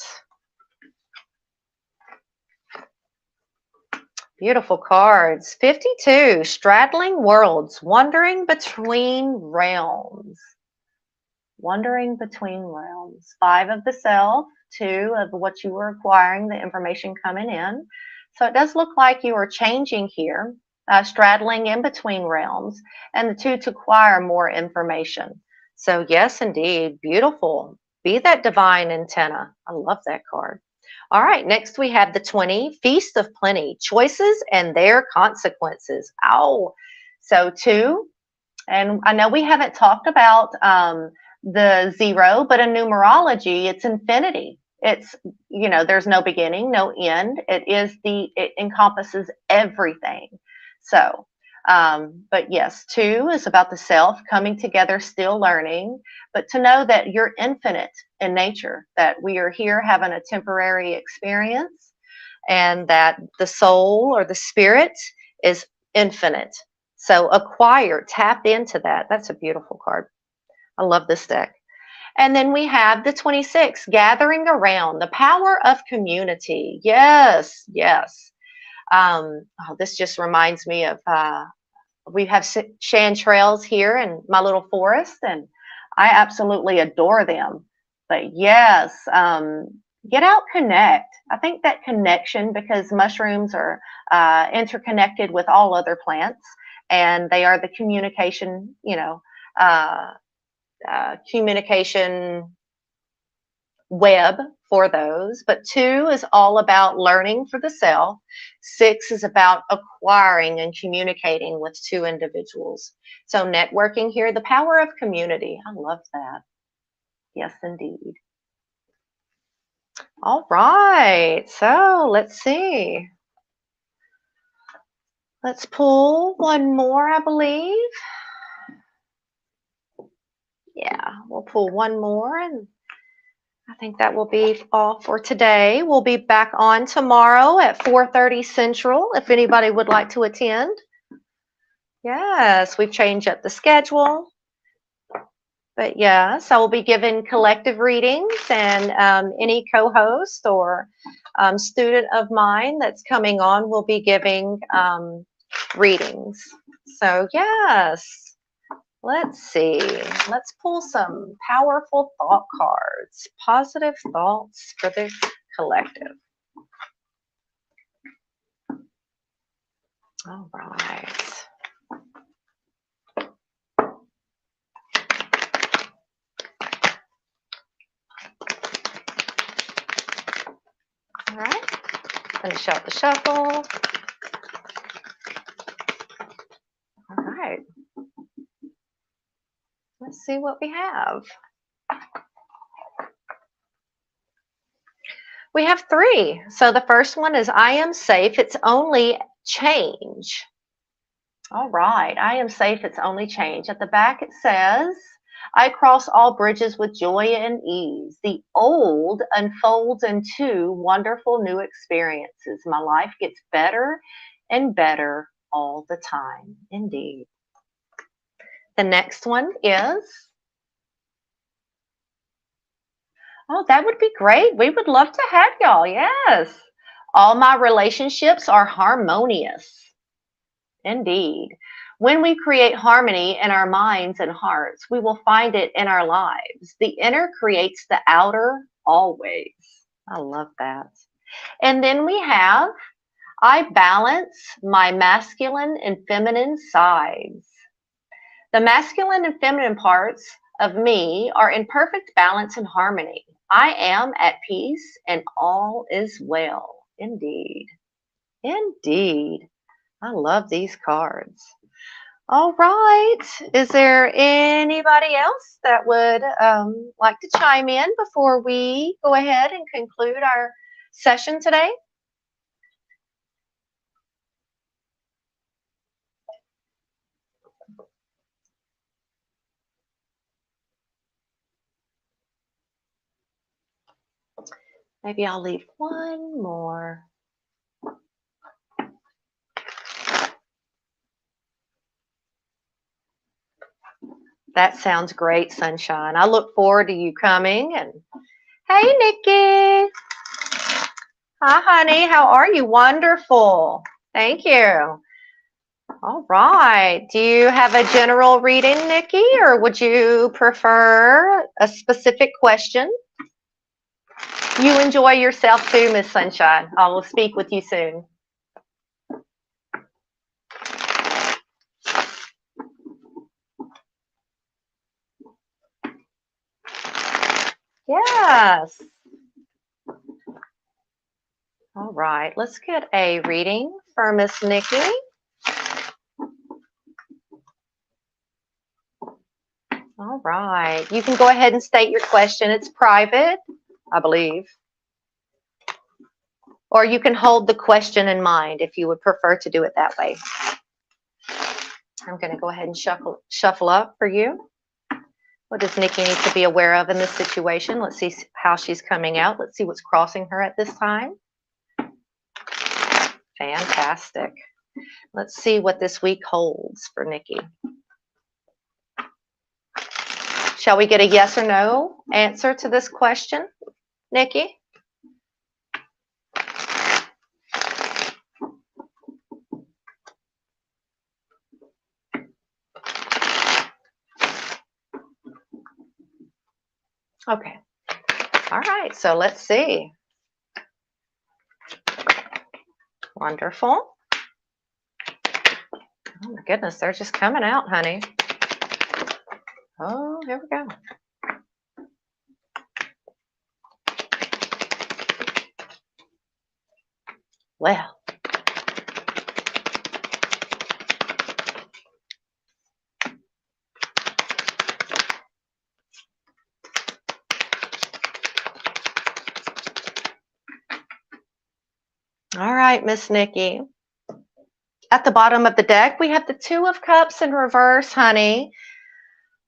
Beautiful cards. 52, straddling worlds, wandering between realms. Wandering between realms. 5 of the self, 2 of what you were acquiring, the information coming in. So it does look like you are changing here, straddling in between realms, and the 2 to acquire more information. So yes, indeed, beautiful. Be that divine antenna. I love that card. All right, next we have the 20, Feast of Plenty, choices and their consequences. Ow. So 2, and I know we haven't talked about the 0, but in numerology, it's infinity. It's, there's no beginning, no end. It encompasses everything. So, but yes, 2 is about the self coming together, still learning, but to know that you're infinite in nature, that we are here having a temporary experience, and that the soul or the spirit is infinite. So acquire, tap into that. That's a beautiful card. I love this deck. And then we have the 26, gathering around, the power of community. Yes, yes. This just reminds me of, we have chanterelles here in my little forest, and I absolutely adore them. But yes, get out, connect. I think that connection, because mushrooms are interconnected with all other plants, and they are the communication, communication web for those. But 2 is all about learning for the self. 6 is about acquiring and communicating with 2 individuals. So networking here, the power of community. I love that. Yes, indeed. All right. So let's see. Let's pull one more, I believe. Yeah, we'll pull one more, and I think that will be all for today. We'll be back on tomorrow at 4:30 Central if anybody would like to attend. Yes, we've changed up the schedule. But yes, I will be giving collective readings, and any co-host or student of mine that's coming on will be giving readings. So yes. Let's see. Let's pull some powerful thought cards. Positive thoughts for the collective. All right. All right. Finish out the shuffle. All right. Let's see what we have. We have three. So the first one is I am safe. It's only change. All right. I am safe. It's only change. At the back, it says, I cross all bridges with joy and ease. The old unfolds into wonderful new experiences. My life gets better and better all the time. Indeed. The next one is, oh, that would be great. We would love to have y'all. Yes. All my relationships are harmonious. Indeed. When we create harmony in our minds and hearts, we will find it in our lives. The inner creates the outer always. I love that. And then we have, I balance my masculine and feminine sides. The masculine and feminine parts of me are in perfect balance and harmony. I am at peace and all is well. Indeed. Indeed. I love these cards. All right. Is there anybody else that would like to chime in before we go ahead and conclude our session today? Maybe I'll leave one more. That sounds great, Sunshine. I look forward to you coming. And hey, Nikki. Hi, honey. How are you? Wonderful. Thank you. All right. Do you have a general reading, Nikki, or would you prefer a specific question? You enjoy yourself too, Miss Sunshine. I will speak with you soon. Yes. All right. Let's get a reading for Miss Nikki. All right. You can go ahead and state your question. It's private, I believe. Or you can hold the question in mind if you would prefer to do it that way. I'm going to go ahead and shuffle up for you. What does Nikki need to be aware of in this situation? Let's see how she's coming out. Let's see what's crossing her at this time. Fantastic. Let's see what this week holds for Nikki. Shall we get a yes or no answer to this question, Nikki? Okay. All right. So let's see. Wonderful. Oh my goodness, they're just coming out, honey. Oh, here we go. Well. All right, Miss Nikki. At the bottom of the deck, we have the Two of Cups in reverse, honey.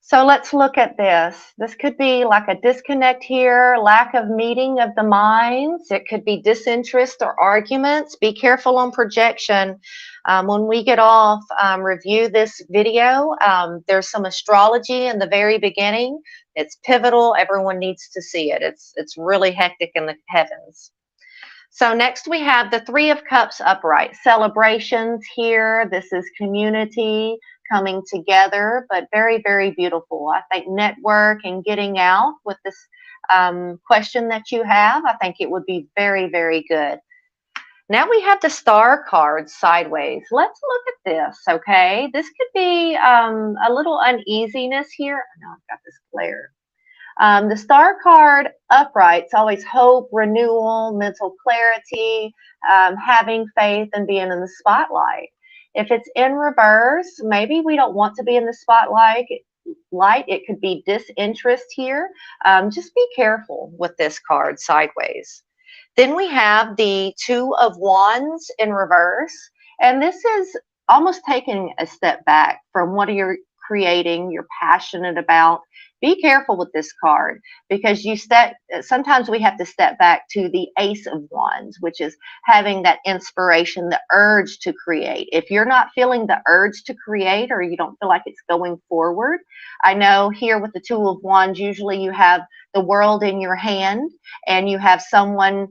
So let's look at this. This could be like a disconnect here, lack of meeting of the minds. It could be disinterest or arguments. Be careful on projection. When we get off, review this video. There's some astrology in the very beginning. It's pivotal. Everyone needs to see it. It's really hectic in the heavens. So next we have the Three of Cups upright. Celebrations here. This is community coming together, but very, very beautiful. I think network and getting out with this question that you have, I think it would be very, very good. Now we have the Star card sideways. Let's look at this, okay? This could be a little uneasiness here. I know I've got this glare. The Star card upright's always hope, renewal, mental clarity, having faith, and being in the spotlight. If it's in reverse, maybe we don't want to be in the spotlight. It could be disinterest here. Just be careful with this card sideways. Then we have the Two of Wands in reverse. And this is almost taking a step back from what you're creating, you're passionate about. Be careful with this card because sometimes we have to step back to the Ace of Wands, which is having that inspiration, the urge to create. If you're not feeling the urge to create or you don't feel like it's going forward, I know here with the Two of Wands, usually you have the world in your hand and you have someone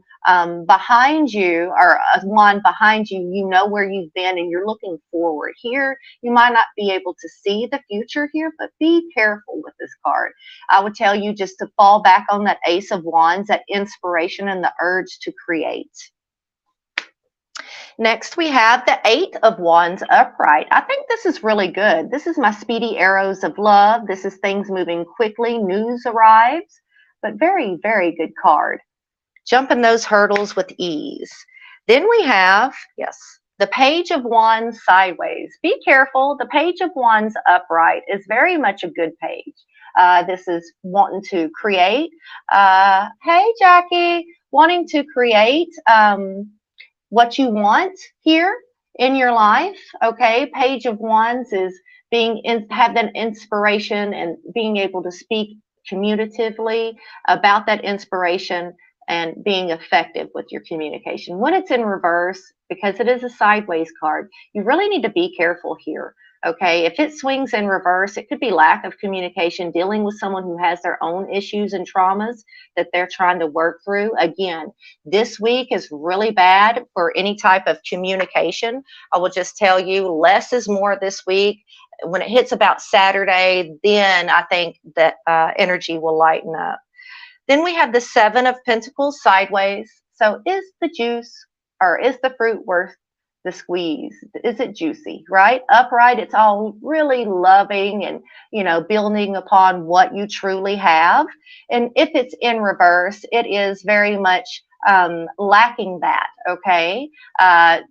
behind you, or a wand behind you. You know where you've been and you're looking forward. Here you might not be able to see the future here, but be careful with this card. I would tell you just to fall back on that Ace of Wands, that inspiration and the urge to create. Next, we have the Eight of Wands upright. I think this is really good. This is my speedy arrows of love. This is things moving quickly. News arrives, but very, very good card. Jumping those hurdles with ease. Then we have, yes, the Page of Wands sideways. Be careful. The Page of Wands upright is very much a good page. This is wanting to create. Hey, Jackie, wanting to create what you want here in your life. Okay, Page of Wands is have that inspiration and being able to speak communicatively about that inspiration and being effective with your communication. When it's in reverse, because it is a sideways card, you really need to be careful here. Okay, if it swings in reverse, it could be lack of communication, dealing with someone who has their own issues and traumas that they're trying to work through. Again, this week is really bad for any type of communication. I will just tell you, less is more this week. When it hits about Saturday, then I think that energy will lighten up. Then we have the Seven of Pentacles sideways. So is the juice or is the fruit worth the squeeze? Is it juicy, right? Upright, it's all really loving and, building upon what you truly have. And if it's in reverse, it is very much lacking that, okay?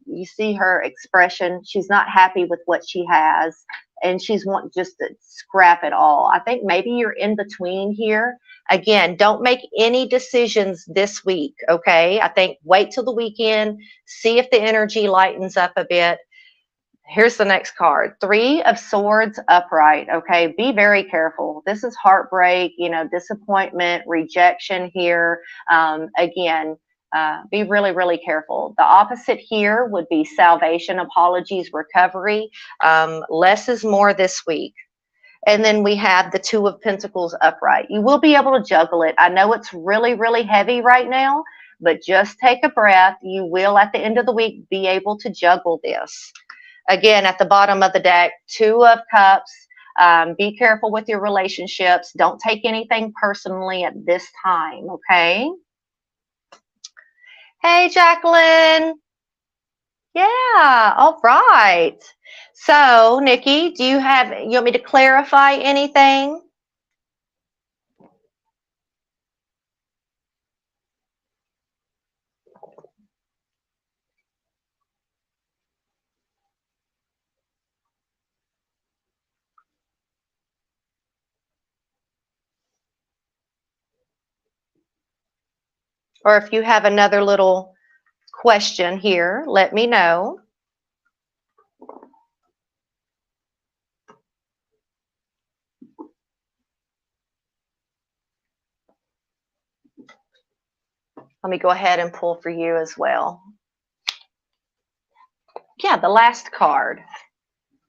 You see her expression. She's not happy with what she has and she's wanting just to scrap it all. I think maybe you're in between here. Again, don't make any decisions this week, okay? I think wait till the weekend, see if the energy lightens up a bit. Here's the next card, Three of Swords upright, okay? Be very careful. This is heartbreak, disappointment, rejection here. Again, be really, really careful. The opposite here would be salvation, apologies, recovery. Less is more this week. And then we have the Two of Pentacles upright. You will be able to juggle it. I know it's really, really heavy right now, but just take a breath. You will, at the end of the week, be able to juggle this. Again, at the bottom of the deck, Two of Cups. Be careful with your relationships. Don't take anything personally at this time, okay? Hey, Jacqueline. Yeah, all right. So, Nikki, you want me to clarify anything? Or if you have another little question here, let me know. Let me go ahead and pull for you as well. Yeah, the last card.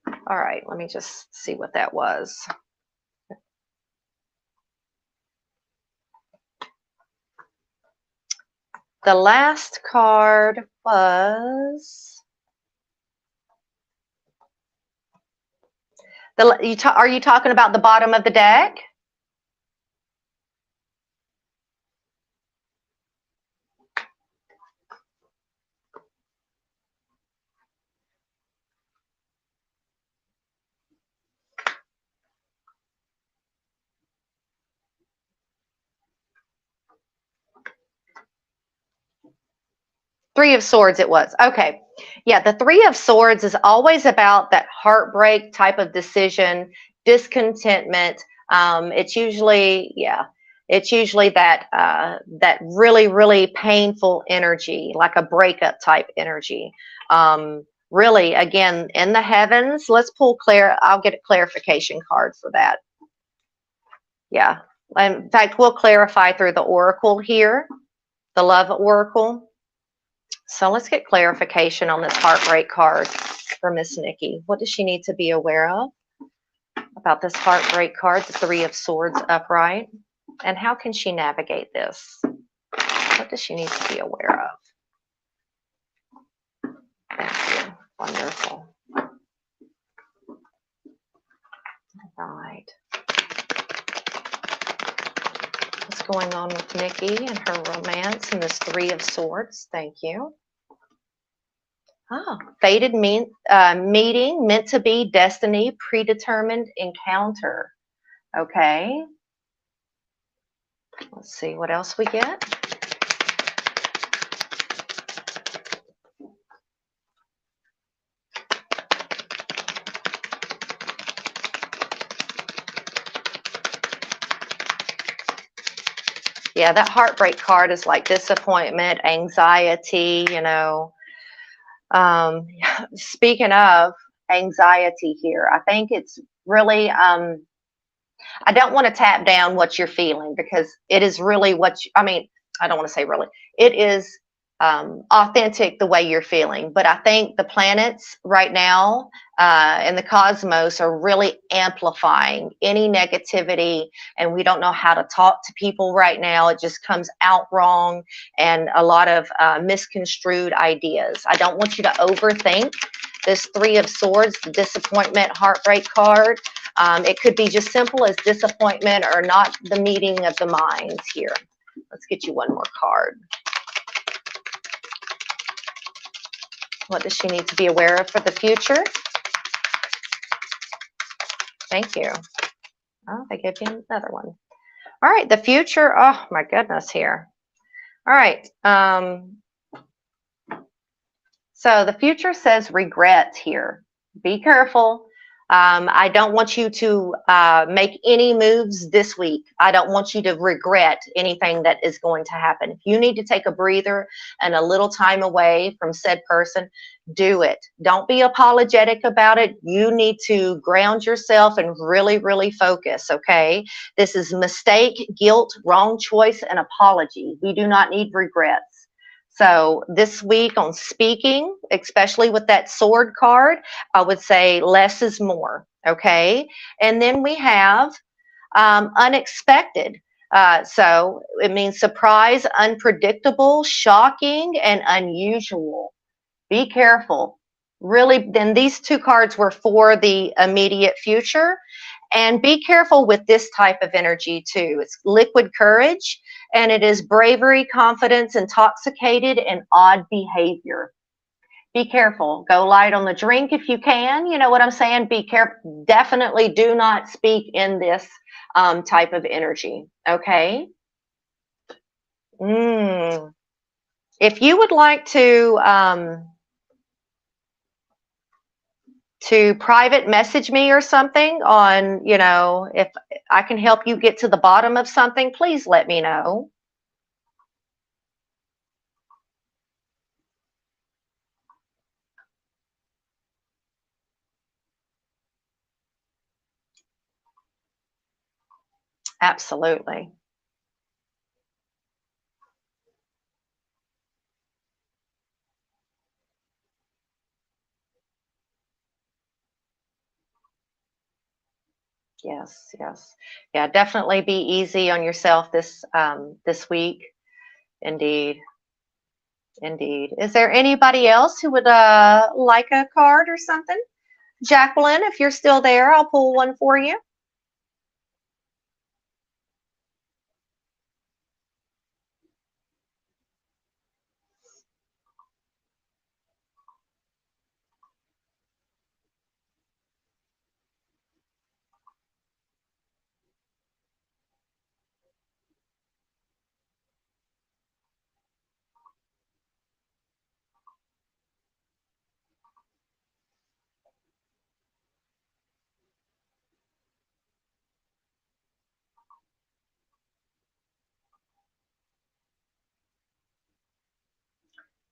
All right, let me just see what that was. The last card was are you talking about the bottom of the deck? Three of Swords it was. Okay. Yeah, the Three of Swords is always about that heartbreak type of decision, discontentment. It's usually, It's usually that really, really painful energy, like a breakup type energy. Really, again, in the heavens, let's pull clear. I'll get a clarification card for that. Yeah. In fact, we'll clarify through the oracle here, the love oracle. So let's get clarification on this heartbreak card for Miss Nikki. What does she need to be aware of about this heartbreak card, the Three of Swords upright? And how can she navigate this? What does she need to be aware of? Thank you. Wonderful. All right. What's going on with Nikki and her romance and this Three of Swords? Thank you. Fated meeting, meant to be, destiny, predetermined encounter. Okay. Let's see what else we get. Yeah, that heartbreak card is like disappointment, anxiety, you know. Speaking of anxiety here, I think it's really, I don't want to tap down what you're feeling because it is really what you, I mean, I don't want to say really, it is authentic the way you're feeling. But I think the planets right now and the cosmos are really amplifying any negativity, and we don't know how to talk to people right now. It just comes out wrong and a lot of misconstrued ideas. I don't want you to overthink this Three of Swords, the disappointment, heartbreak card. It could be just simple as disappointment or not the meeting of the minds here. Let's get you one more card. What does she need to be aware of for the future? Thank you. Oh, they gave you another one. All right, the future. Oh, my goodness here. All right. So the future says regret here. Be careful. I don't want you to make any moves this week. I don't want you to regret anything that is going to happen. If you need to take a breather and a little time away from said person, do it. Don't be apologetic about it. You need to ground yourself and really, really focus, okay? This is mistake, guilt, wrong choice, and apology. We do not need regrets. So this week on speaking, especially with that sword card, I would say less is more, okay? And then we have unexpected. So it means surprise, unpredictable, shocking, and unusual. Be careful. Really, then these two cards were for the immediate future. And be careful with this type of energy too. It's liquid courage, and it is bravery, confidence, intoxicated, and odd behavior. Be careful. Go light on the drink if you can. You know what I'm saying? Be careful. Definitely do not speak in this type of energy. Okay? If you would like to private message me or something on, you know, if I can help you get to the bottom of something, please let me know. Absolutely. Yes, yes. Yeah, definitely be easy on yourself this week. Indeed. Indeed. Is there anybody else who would like a card or something? Jacqueline, if you're still there, I'll pull one for you.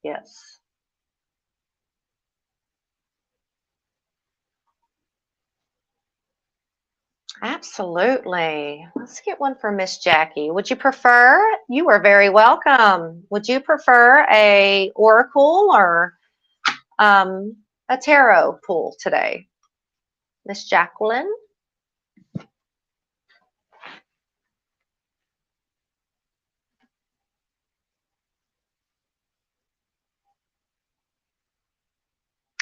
Yes. Absolutely. Let's get one for Miss Jackie. Would you prefer? You are very welcome. Would you prefer a oracle or a tarot pool today, Miss Jacqueline?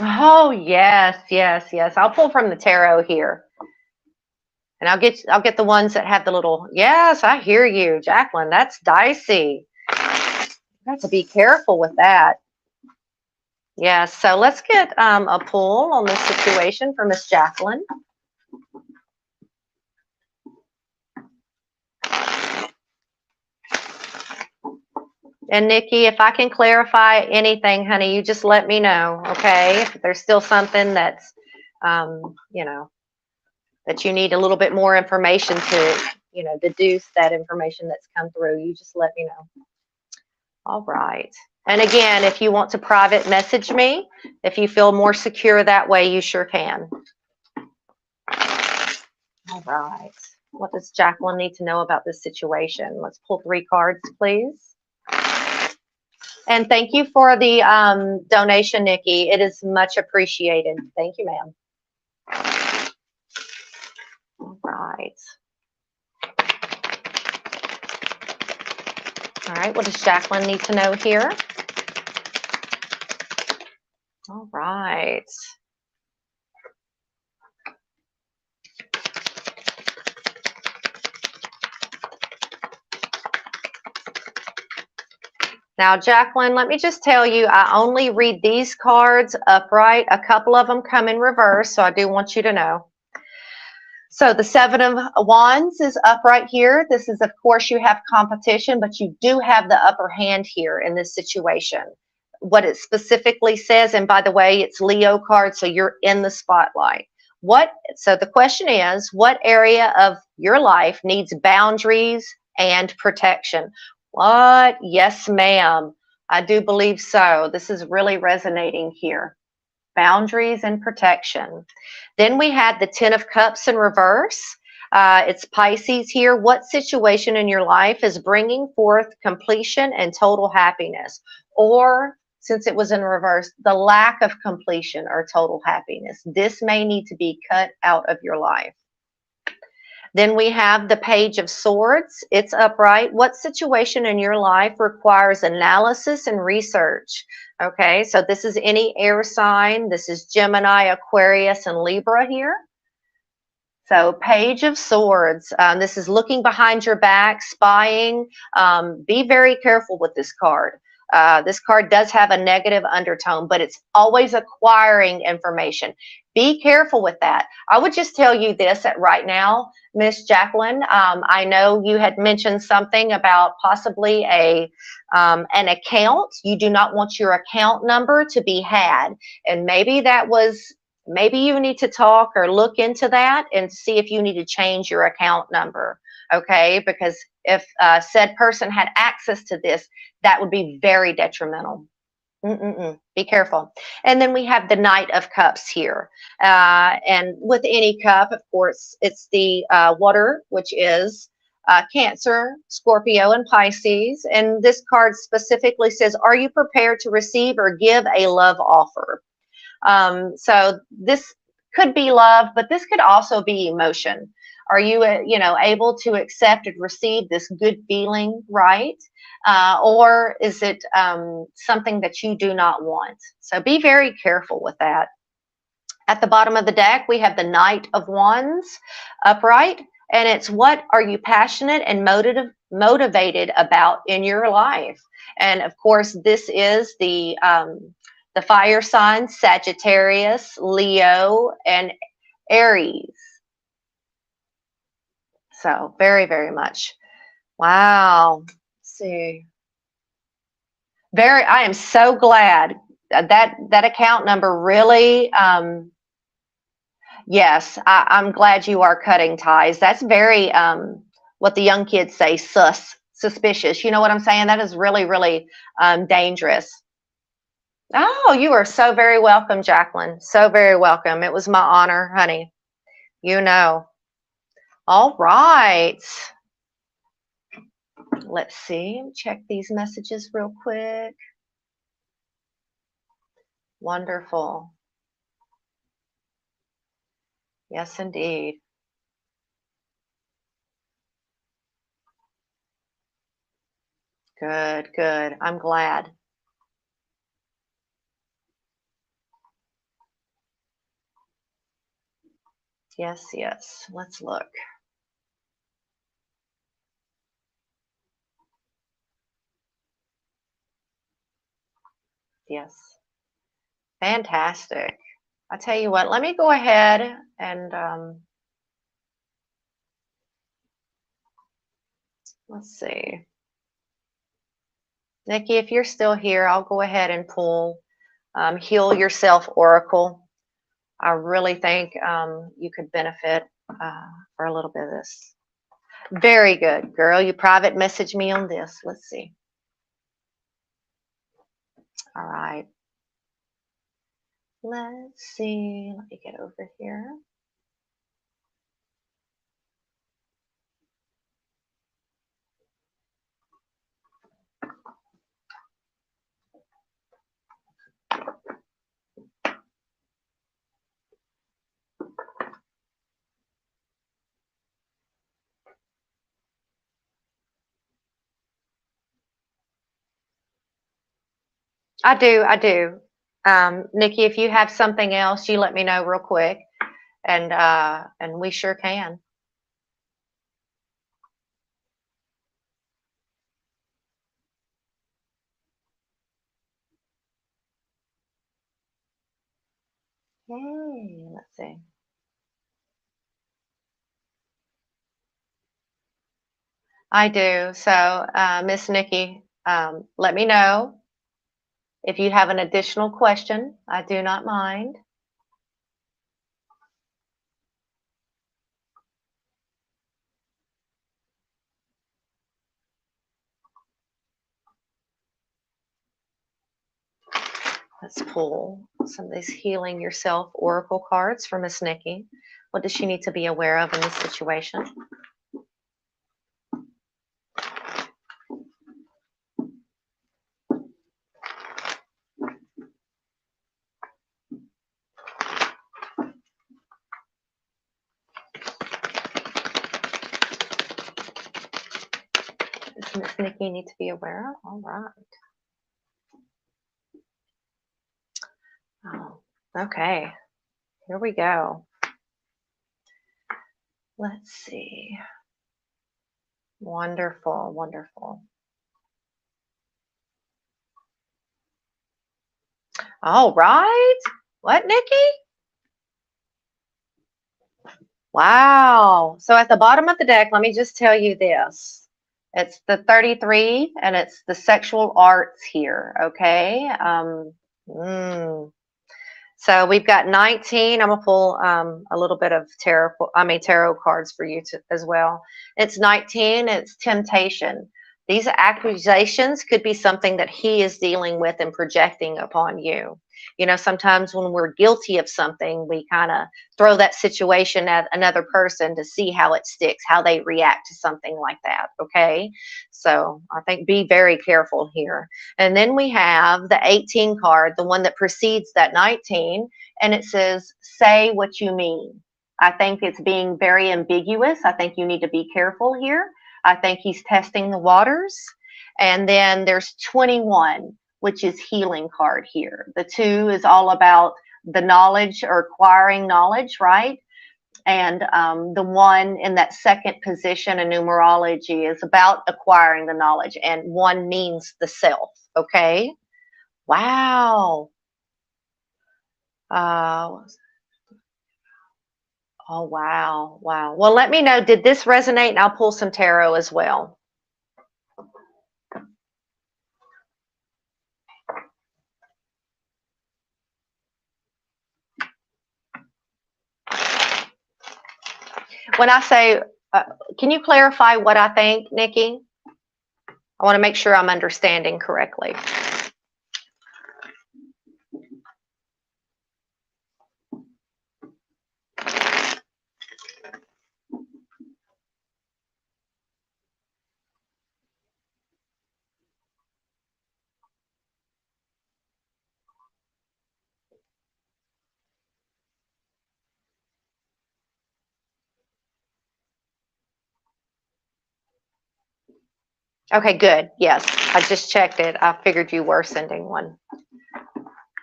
Oh yes, yes, yes. I'll pull from the tarot here, and I'll get the ones that have the little. Yes, I hear you, Jacqueline. That's dicey. You have to be careful with that. Yes. So let's get a pull on this situation for Miss Jacqueline. And Nikki, if I can clarify anything, honey, you just let me know, okay? If there's still something that's, that you need a little bit more information to, deduce that information that's come through, you just let me know. All right. And again, if you want to private message me, if you feel more secure that way, you sure can. All right. What does Jacqueline need to know about this situation? Let's pull 3 cards, please. And thank you for the donation, Nikki. It is much appreciated. Thank you, ma'am. All right. All right, what does Jacqueline need to know here? All right. Now, Jacqueline, let me just tell you, I only read these cards upright. A couple of them come in reverse, so I do want you to know. So the 7 of Wands is upright here. This is, of course, you have competition, but you do have the upper hand here in this situation. What it specifically says, and by the way, it's Leo card, so you're in the spotlight. So the question is, what area of your life needs boundaries and protection? What? Yes, ma'am. I do believe so. This is really resonating here. Boundaries and protection. Then we had the 10 of Cups in reverse. It's Pisces here. What situation in your life is bringing forth completion and total happiness? Or, since it was in reverse, the lack of completion or total happiness. This may need to be cut out of your life. Then we have the Page of Swords. It's upright. What situation in your life requires analysis and research? Okay, so this is any air sign. This is Gemini, Aquarius, and Libra here. So Page of Swords. This is looking behind your back, spying. Be very careful with this card. This card does have a negative undertone, but it's always acquiring information. Be careful with that. I would just tell you this right now, Miss Jacqueline. I know you had mentioned something about possibly an account. You do not want your account number to be had, and maybe you need to talk or look into that and see if you need to change your account number. Okay, because if said person had access to this, that would be very detrimental. Be careful. And then we have the Knight of Cups here. And with any cup, of course, it's the water, which is Cancer, Scorpio, and Pisces. And this card specifically says, are you prepared to receive or give a love offer? So this could be love, but this could also be emotion. Are you, able to accept and receive this good feeling, right? Or is it something that you do not want? So be very careful with that. At the bottom of the deck, we have the Knight of Wands upright, and it's what are you passionate and motivated about in your life? And of course, this is the fire signs, Sagittarius, Leo, and Aries. So very, very much. Wow. Let's see. I am so glad that account number really, yes, I'm glad you are cutting ties. That's very, what the young kids say, suspicious. You know what I'm saying? That is really, really dangerous. Oh, you are so very welcome, Jacqueline. So very welcome. It was my honor, honey. You know. All right. Let's see. Check these messages real quick. Wonderful. Yes, indeed. Good, good. I'm glad. Yes, yes. Let's look. Yes. Fantastic. I tell you what, let me go ahead and let's see. Nikki, if you're still here, I'll go ahead and pull Heal Yourself Oracle. I really think you could benefit for a little bit of this. Very good, girl. You private message me on this. Let's see. All right. Let's see. Let me get over here. I do. I do. Nikki, if you have something else, you let me know real quick, and we sure can. Hey, let's see. I do. So, Miss Nikki, let me know if you have an additional question. I do not mind. Let's pull some of these Healing Yourself Oracle cards for Miss Nikki. What does she need to be aware of in this situation? Does Miss Nikki need to be aware of? All right. Oh, okay. Here we go. Let's see. Wonderful, wonderful. All right. What, Nikki? Wow. So at the bottom of the deck, let me just tell you this. It's the 33 and it's the sexual arts here, okay? So we've got 19. I'm gonna pull a little bit of tarot cards for you as well. It's 19. It's temptation. These accusations could be something that he is dealing with and projecting upon you. You know, sometimes when we're guilty of something, we kind of throw that situation at another person to see how it sticks, how they react to something like that. Okay. So I think be very careful here. And then we have the 18 card, the one that precedes that 19, and it says, say what you mean. I think it's being very ambiguous. I think you need to be careful here. I think he's testing the waters. And then there's 21, which is healing card here. The 2 is all about the knowledge or acquiring knowledge, right? And the 1 in that second position in numerology is about acquiring the knowledge, and 1 means the self. Okay. Wow. Oh, wow. Wow. Well, let me know. Did this resonate? And I'll pull some tarot as well. When I say, can you clarify what I think, Nikki? I want to make sure I'm understanding correctly. Okay, good. Yes, I just checked it. I figured you were sending one.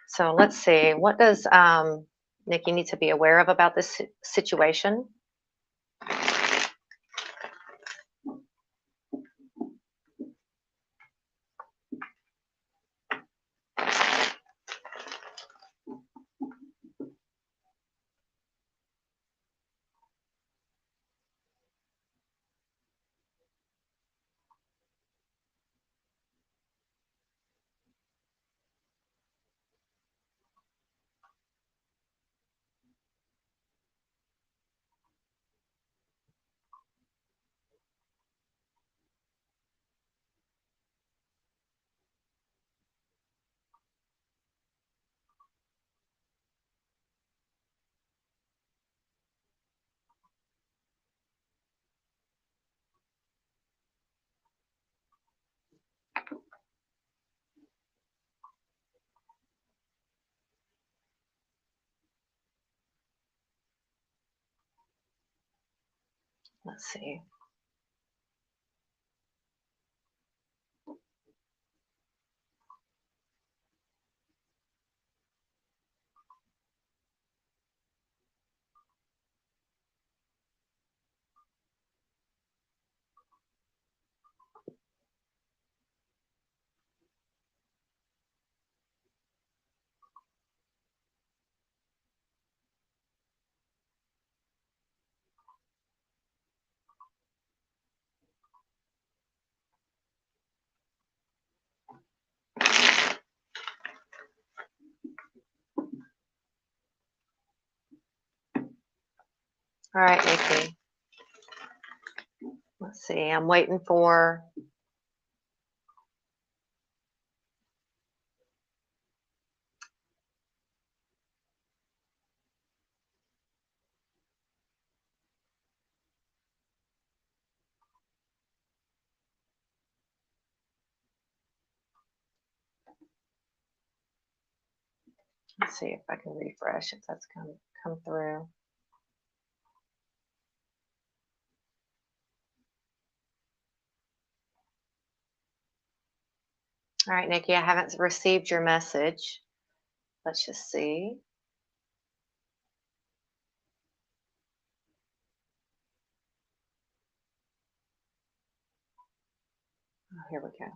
So let's see. What does Nikki need to be aware of about this situation? Let's see. All right, Nikki. Let's see. I'm waiting for. Let's see if I can refresh if that's come through. All right, Nikki, I haven't received your message. Let's just see. Oh, here we go.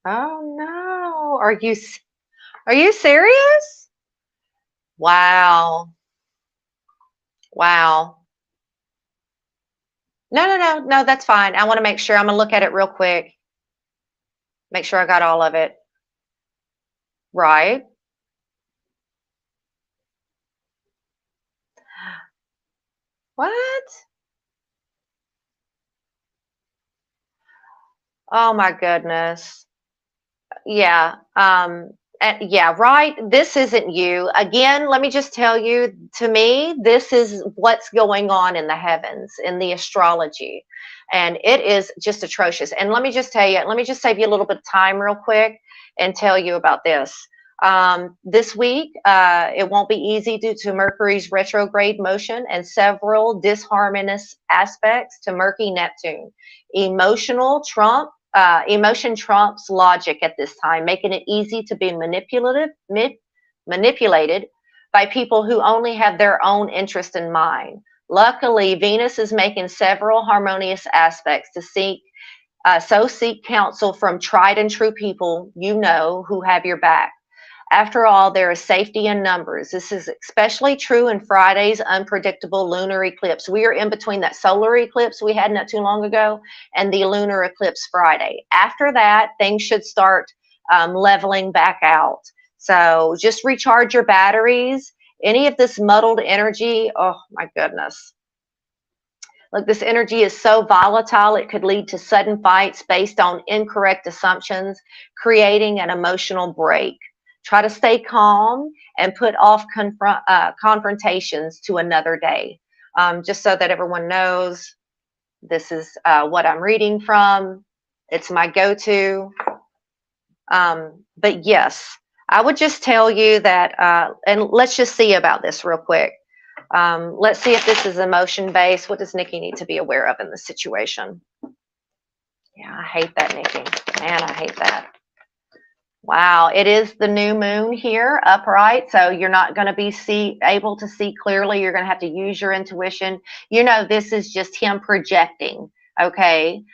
Oh no. Are you serious? Wow. Wow. No, that's fine. I want to make sure. I'm going to look at it real quick. Make sure I got all of it. Right. What? Oh my goodness. Yeah. Yeah, right. This isn't you. Again, let me just tell you, to me, this is what's going on in the heavens, in the astrology. And it is just atrocious. And let me just tell you, let me just save you a little bit of time real quick and tell you about this. This week, it won't be easy due to Mercury's retrograde motion and several disharmonious aspects to Mercury Neptune. Emotion trumps logic at this time, making it easy to be manipulated by people who only have their own interest in mind. Luckily, Venus is making several harmonious aspects to seek counsel from tried and true people you know who have your back. After all, there is safety in numbers. This is especially true in Friday's unpredictable lunar eclipse. We are in between that solar eclipse we had not too long ago and the lunar eclipse Friday. After that, things should start leveling back out. So just recharge your batteries. Any of this muddled energy, oh my goodness. Look, this energy is so volatile, it could lead to sudden fights based on incorrect assumptions, creating an emotional break. Try to stay calm and put off confrontations to another day. Just so that everyone knows, this is what I'm reading from. It's my go-to. But yes, I would just tell you that, and let's just see about this real quick. Let's see if this is emotion based. What does Nikki need to be aware of in this situation? Yeah, I hate that, Nikki. Man, I hate that. Wow, it is the new moon here, upright, so you're not going to be able to see clearly. You're going to have to use your intuition. You know, this is just him projecting, okay,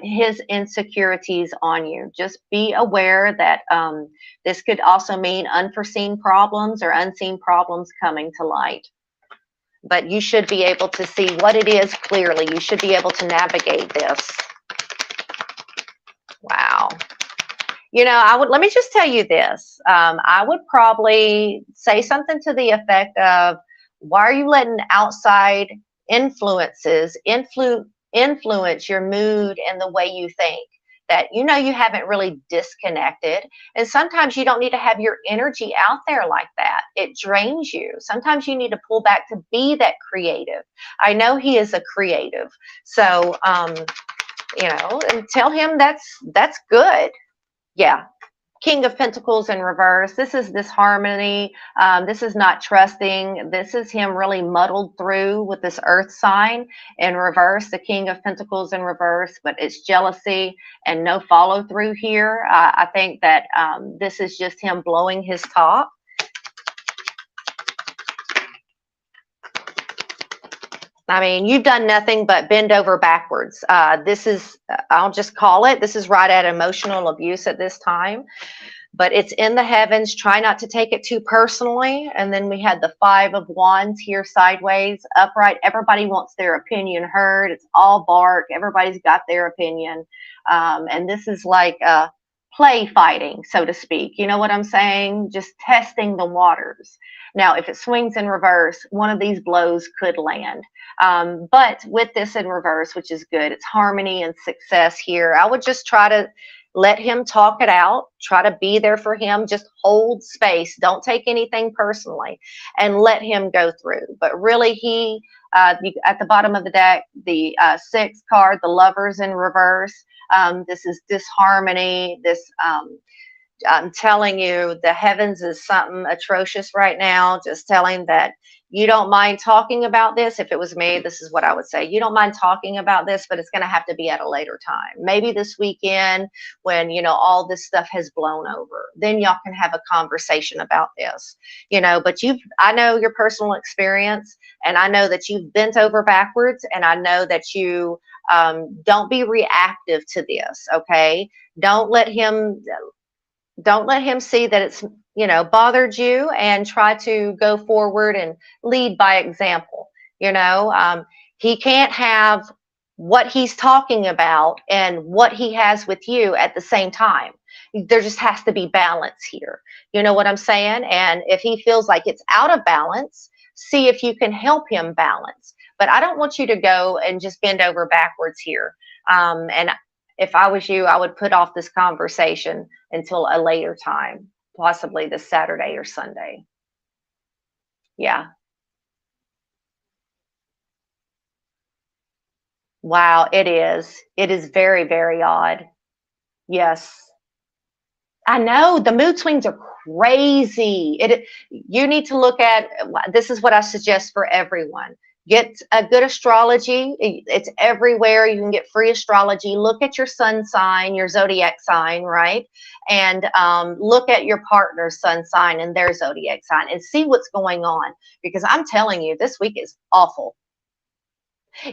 his insecurities on you. Just be aware that this could also mean unforeseen problems or unseen problems coming to light. But you should be able to see what it is clearly. You should be able to navigate this. Wow. You know, let me just tell you this. I would probably say something to the effect of, why are you letting outside influences influence your mood and the way you think? That, you know, you haven't really disconnected. And sometimes you don't need to have your energy out there like that. It drains you. Sometimes you need to pull back to be that creative. I know he is a creative. So, you know, and tell him that's good. Yeah. King of Pentacles in reverse. This is disharmony. This is not trusting. This is him really muddled through with this earth sign in reverse, the King of Pentacles in reverse, but it's jealousy and no follow through here. I think that this is just him blowing his top. I mean, you've done nothing but bend over backwards. This is, I'll just call it, this is right at emotional abuse at this time. But it's in the heavens. Try not to take it too personally. And then we had the 5 of Wands here sideways, upright. Everybody wants their opinion heard. It's all bark. Everybody's got their opinion. And this is like play fighting, so to speak. You know what I'm saying? Just testing the waters. Now, if it swings in reverse, one of these blows could land. But with this in reverse, which is good, it's harmony and success here. I would just try to let him talk it out. Try to be there for him. Just hold space. Don't take anything personally and let him go through. But really, at the bottom of the deck, the 6th card, the Lovers in reverse. This is disharmony. I'm telling you, the heavens is something atrocious right now. Just telling that you don't mind talking about this. If it was me, this is what I would say. You don't mind talking about this, but it's going to have to be at a later time. Maybe this weekend when, you know, all this stuff has blown over. Then y'all can have a conversation about this, you know, but I know your personal experience, and I know that you've bent over backwards, and I know that you don't be reactive to this, okay? Don't let him see that it's, you know, bothered you, and try to go forward and lead by example. You know, he can't have what he's talking about and what he has with you at the same time. There just has to be balance here. You know what I'm saying? And if he feels like it's out of balance, see if you can help him balance. But I don't want you to go and just bend over backwards here. And if I was you, I would put off this conversation until a later time, possibly this Saturday or Sunday. Yeah. Wow, it is. It is very, very odd. Yes. I know the mood swings are crazy. You need to look at, this is what I suggest for everyone. Get a good astrology. It's everywhere. You can get free astrology. Look at your sun sign, your zodiac sign, right? And look at your partner's sun sign and their zodiac sign and see what's going on. Because I'm telling you, this week is awful.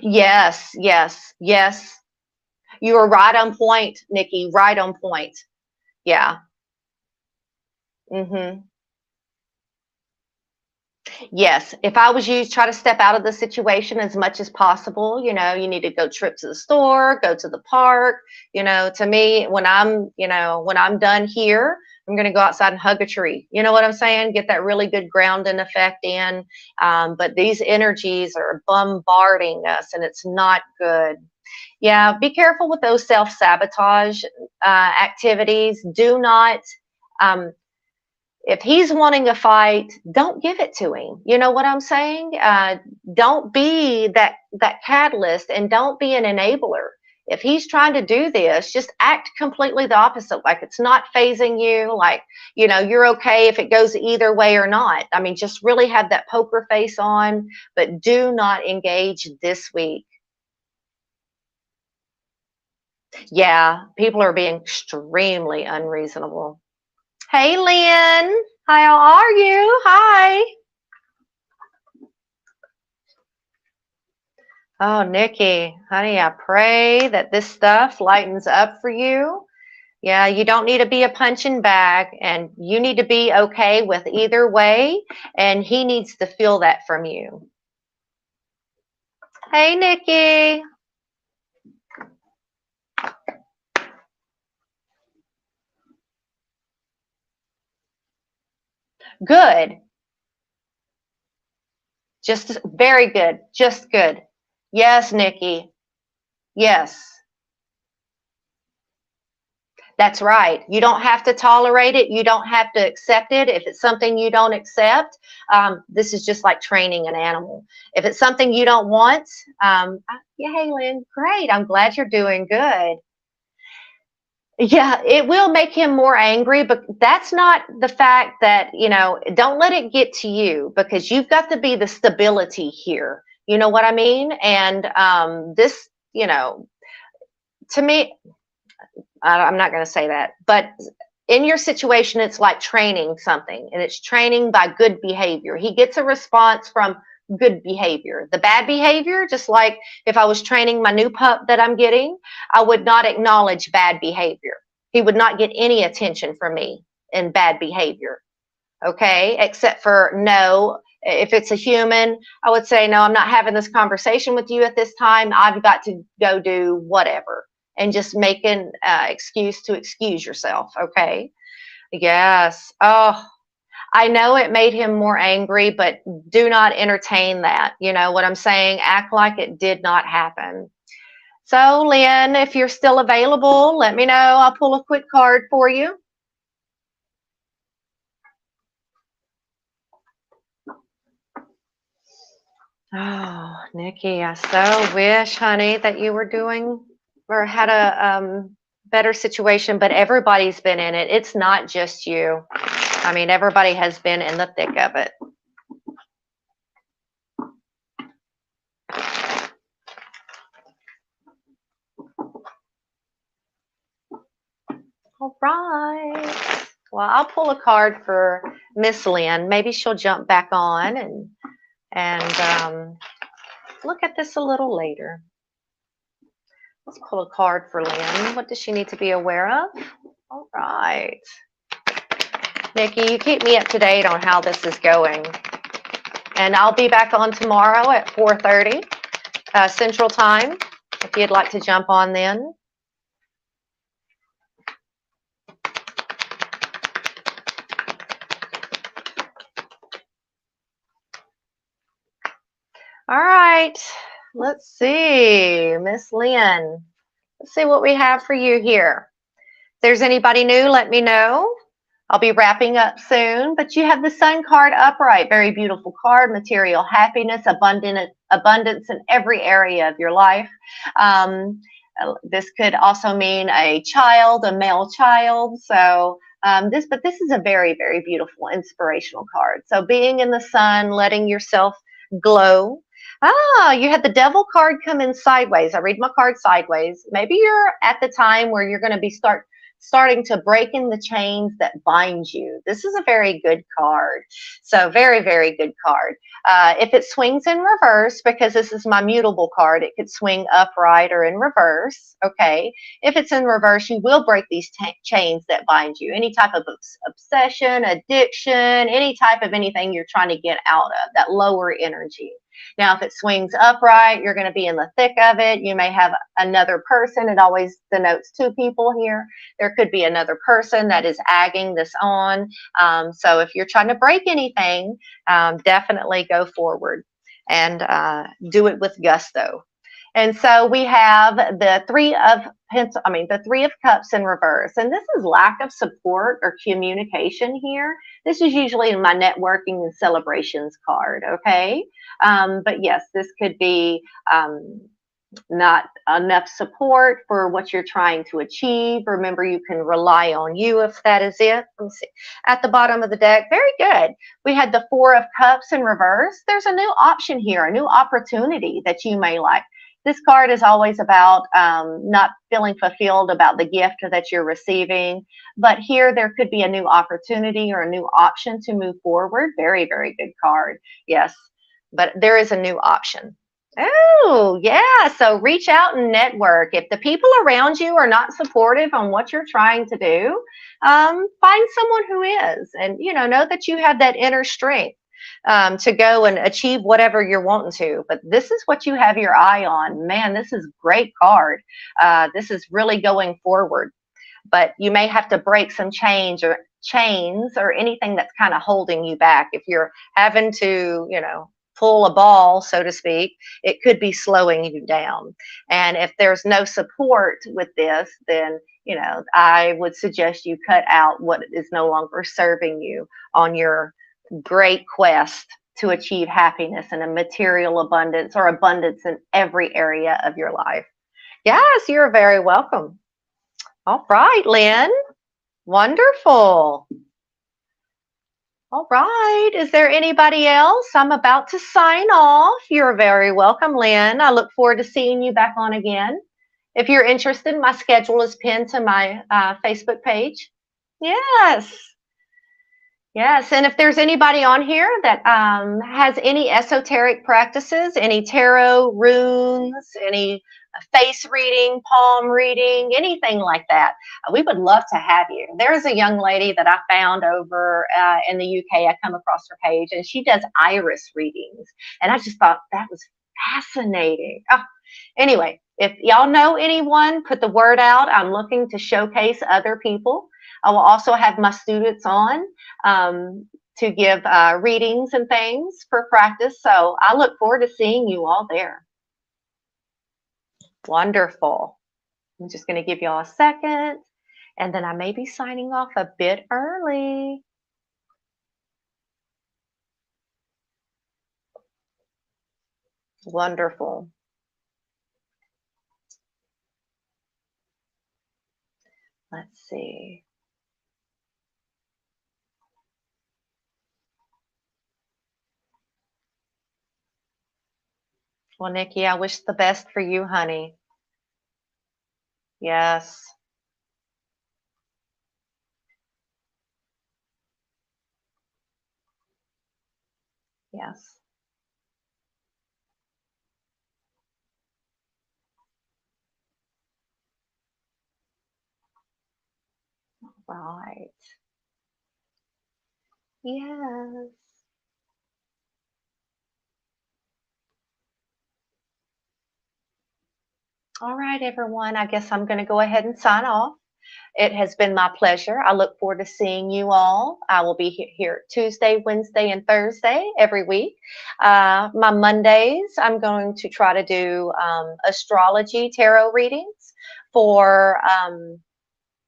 Yes, yes, yes. You are right on point, Nikki. Right on point. Yeah. Mm-hmm. Yes, if I was you, try to step out of the situation as much as possible. You know, you need to go trip to the store, go to the park. You know, to me, when I'm done here, I'm going to go outside and hug a tree. You know what I'm saying? Get that really good grounding effect in. But these energies are bombarding us, and it's not good. Yeah, be careful with those self-sabotage activities. Do not. If he's wanting a fight, don't give it to him. You know what I'm saying? Don't be that catalyst, and don't be an enabler. if he's trying to do this, just act completely the opposite, like it's not phasing you, like, you're okay if it goes either way or not. I mean, just really have that poker face on, but do not engage this week. Yeah, people are being extremely unreasonable. Hey, Lynn, how are you? Hi. Oh, Nikki, honey, I pray that this stuff lightens up for you. Yeah, you don't need to be a punching bag, and you need to be okay with either way, and he needs to feel that from you. Hey, Nikki. Good. Just very good. Just good. Yes, Nikki. Yes. That's right. You don't have to tolerate it. You don't have to accept it. If it's something you don't accept, this is just like training an animal. If it's something you don't want, yeah, hey, Lynn, great. I'm glad you're doing good. Yeah, it will make him more angry, but that's not the fact that, don't let it get to you, because you've got to be the stability here. You know what I mean? And this, to me, I'm not going to say that, but in your situation, it's like training something, and it's training by good behavior. He gets a response from good behavior. The bad behavior, just like if I was training my new pup that I'm getting, I would not acknowledge bad behavior. He would not get any attention from me in bad behavior. Okay, except for no. If it's a human, I would say, no, I'm not having this conversation with you at this time. I've got to go do whatever, and just make an excuse to excuse yourself. Okay. Yes. Oh, I know it made him more angry, but do not entertain that. You know what I'm saying? Act like it did not happen. So, Lynn, if you're still available, let me know. I'll pull a quick card for you. Oh, Nikki, I so wish, honey, that you were doing or had a better situation, but everybody's been in it. It's not just you. I mean, everybody has been in the thick of it. All right. Well, I'll pull a card for Miss Lynn. Maybe she'll jump back on and look at this a little later. Let's pull a card for Lynn. What does she need to be aware of? All right. Nikki, you keep me up to date on how this is going. And I'll be back on tomorrow at 4:30 Central Time, if you'd like to jump on then. All right, let's see, Miss Lynn. Let's see what we have for you here. If there's anybody new, let me know. I'll be wrapping up soon, but you have the Sun card upright. Very beautiful card, material happiness, abundance in every area of your life. This could also mean a child, a male child. So this is a very, very beautiful, inspirational card. So being in the sun, letting yourself glow. You had the Devil card come in sideways. I read my card sideways. Maybe you're at the time where you're going to be starting to break in the chains that bind you. This is a very good card. So very, very good card. If it swings in reverse, because this is my mutable card, it could swing upright or in reverse. Okay. If it's in reverse, you will break these chains that bind you. Any type of obsession, addiction, any type of anything you're trying to get out of, that lower energy. Now, if it swings upright, you're going to be in the thick of it. You may have another person. It always denotes two people here. There could be another person that is egging this on. So if you're trying to break anything, definitely go forward and do it with gusto. And so we have the Three of Cups in reverse. And this is lack of support or communication here. This is usually in my networking and celebrations card, okay? But yes, this could be not enough support for what you're trying to achieve. Remember, you can rely on you if that is it. Let me see. At the bottom of the deck, very good. We had the Four of Cups in reverse. There's a new option here, a new opportunity that you may like. This card is always about not feeling fulfilled about the gift that you're receiving. But here, there could be a new opportunity or a new option to move forward. Very, very good card. Yes. But there is a new option. Oh, yeah. So reach out and network. If the people around you are not supportive on what you're trying to do, find someone who is, and know that you have that inner strength to go and achieve whatever you're wanting to. But this is what you have your eye on. Man, this is great card. This is really going forward. But you may have to break some chains or anything that's kind of holding you back. If you're having to, pull a ball, so to speak, it could be slowing you down. And if there's no support with this, then, I would suggest you cut out what is no longer serving you on your great quest to achieve happiness and a material abundance or abundance in every area of your life. Yes, you're very welcome. All right, Lynn. Wonderful. All right. Is there anybody else? I'm about to sign off. You're very welcome, Lynn. I look forward to seeing you back on again. If you're interested, my schedule is pinned to my Facebook page. Yes. Yes. And if there's anybody on here that has any esoteric practices, any tarot, runes, any face reading, palm reading, anything like that, we would love to have you. There's a young lady that I found over in the UK. I come across her page, and she does iris readings. And I just thought that was fascinating. Oh, anyway, if y'all know anyone, put the word out. I'm looking to showcase other people. I will also have my students on to give readings and things for practice. So I look forward to seeing you all there. Wonderful. I'm just going to give you all a second, and then I may be signing off a bit early. Wonderful. Let's see. Well, Nikki, I wish the best for you, honey. Yes. Yes. Right. Yes. All right, everyone. I guess I'm going to go ahead and sign off. It has been my pleasure. I look forward to seeing you all. I will be here Tuesday, Wednesday, and Thursday every week. My Mondays, I'm going to try to do astrology tarot readings for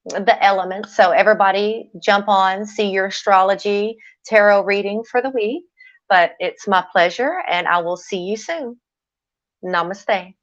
the elements. So everybody jump on, see your astrology tarot reading for the week. But it's my pleasure, and I will see you soon. Namaste.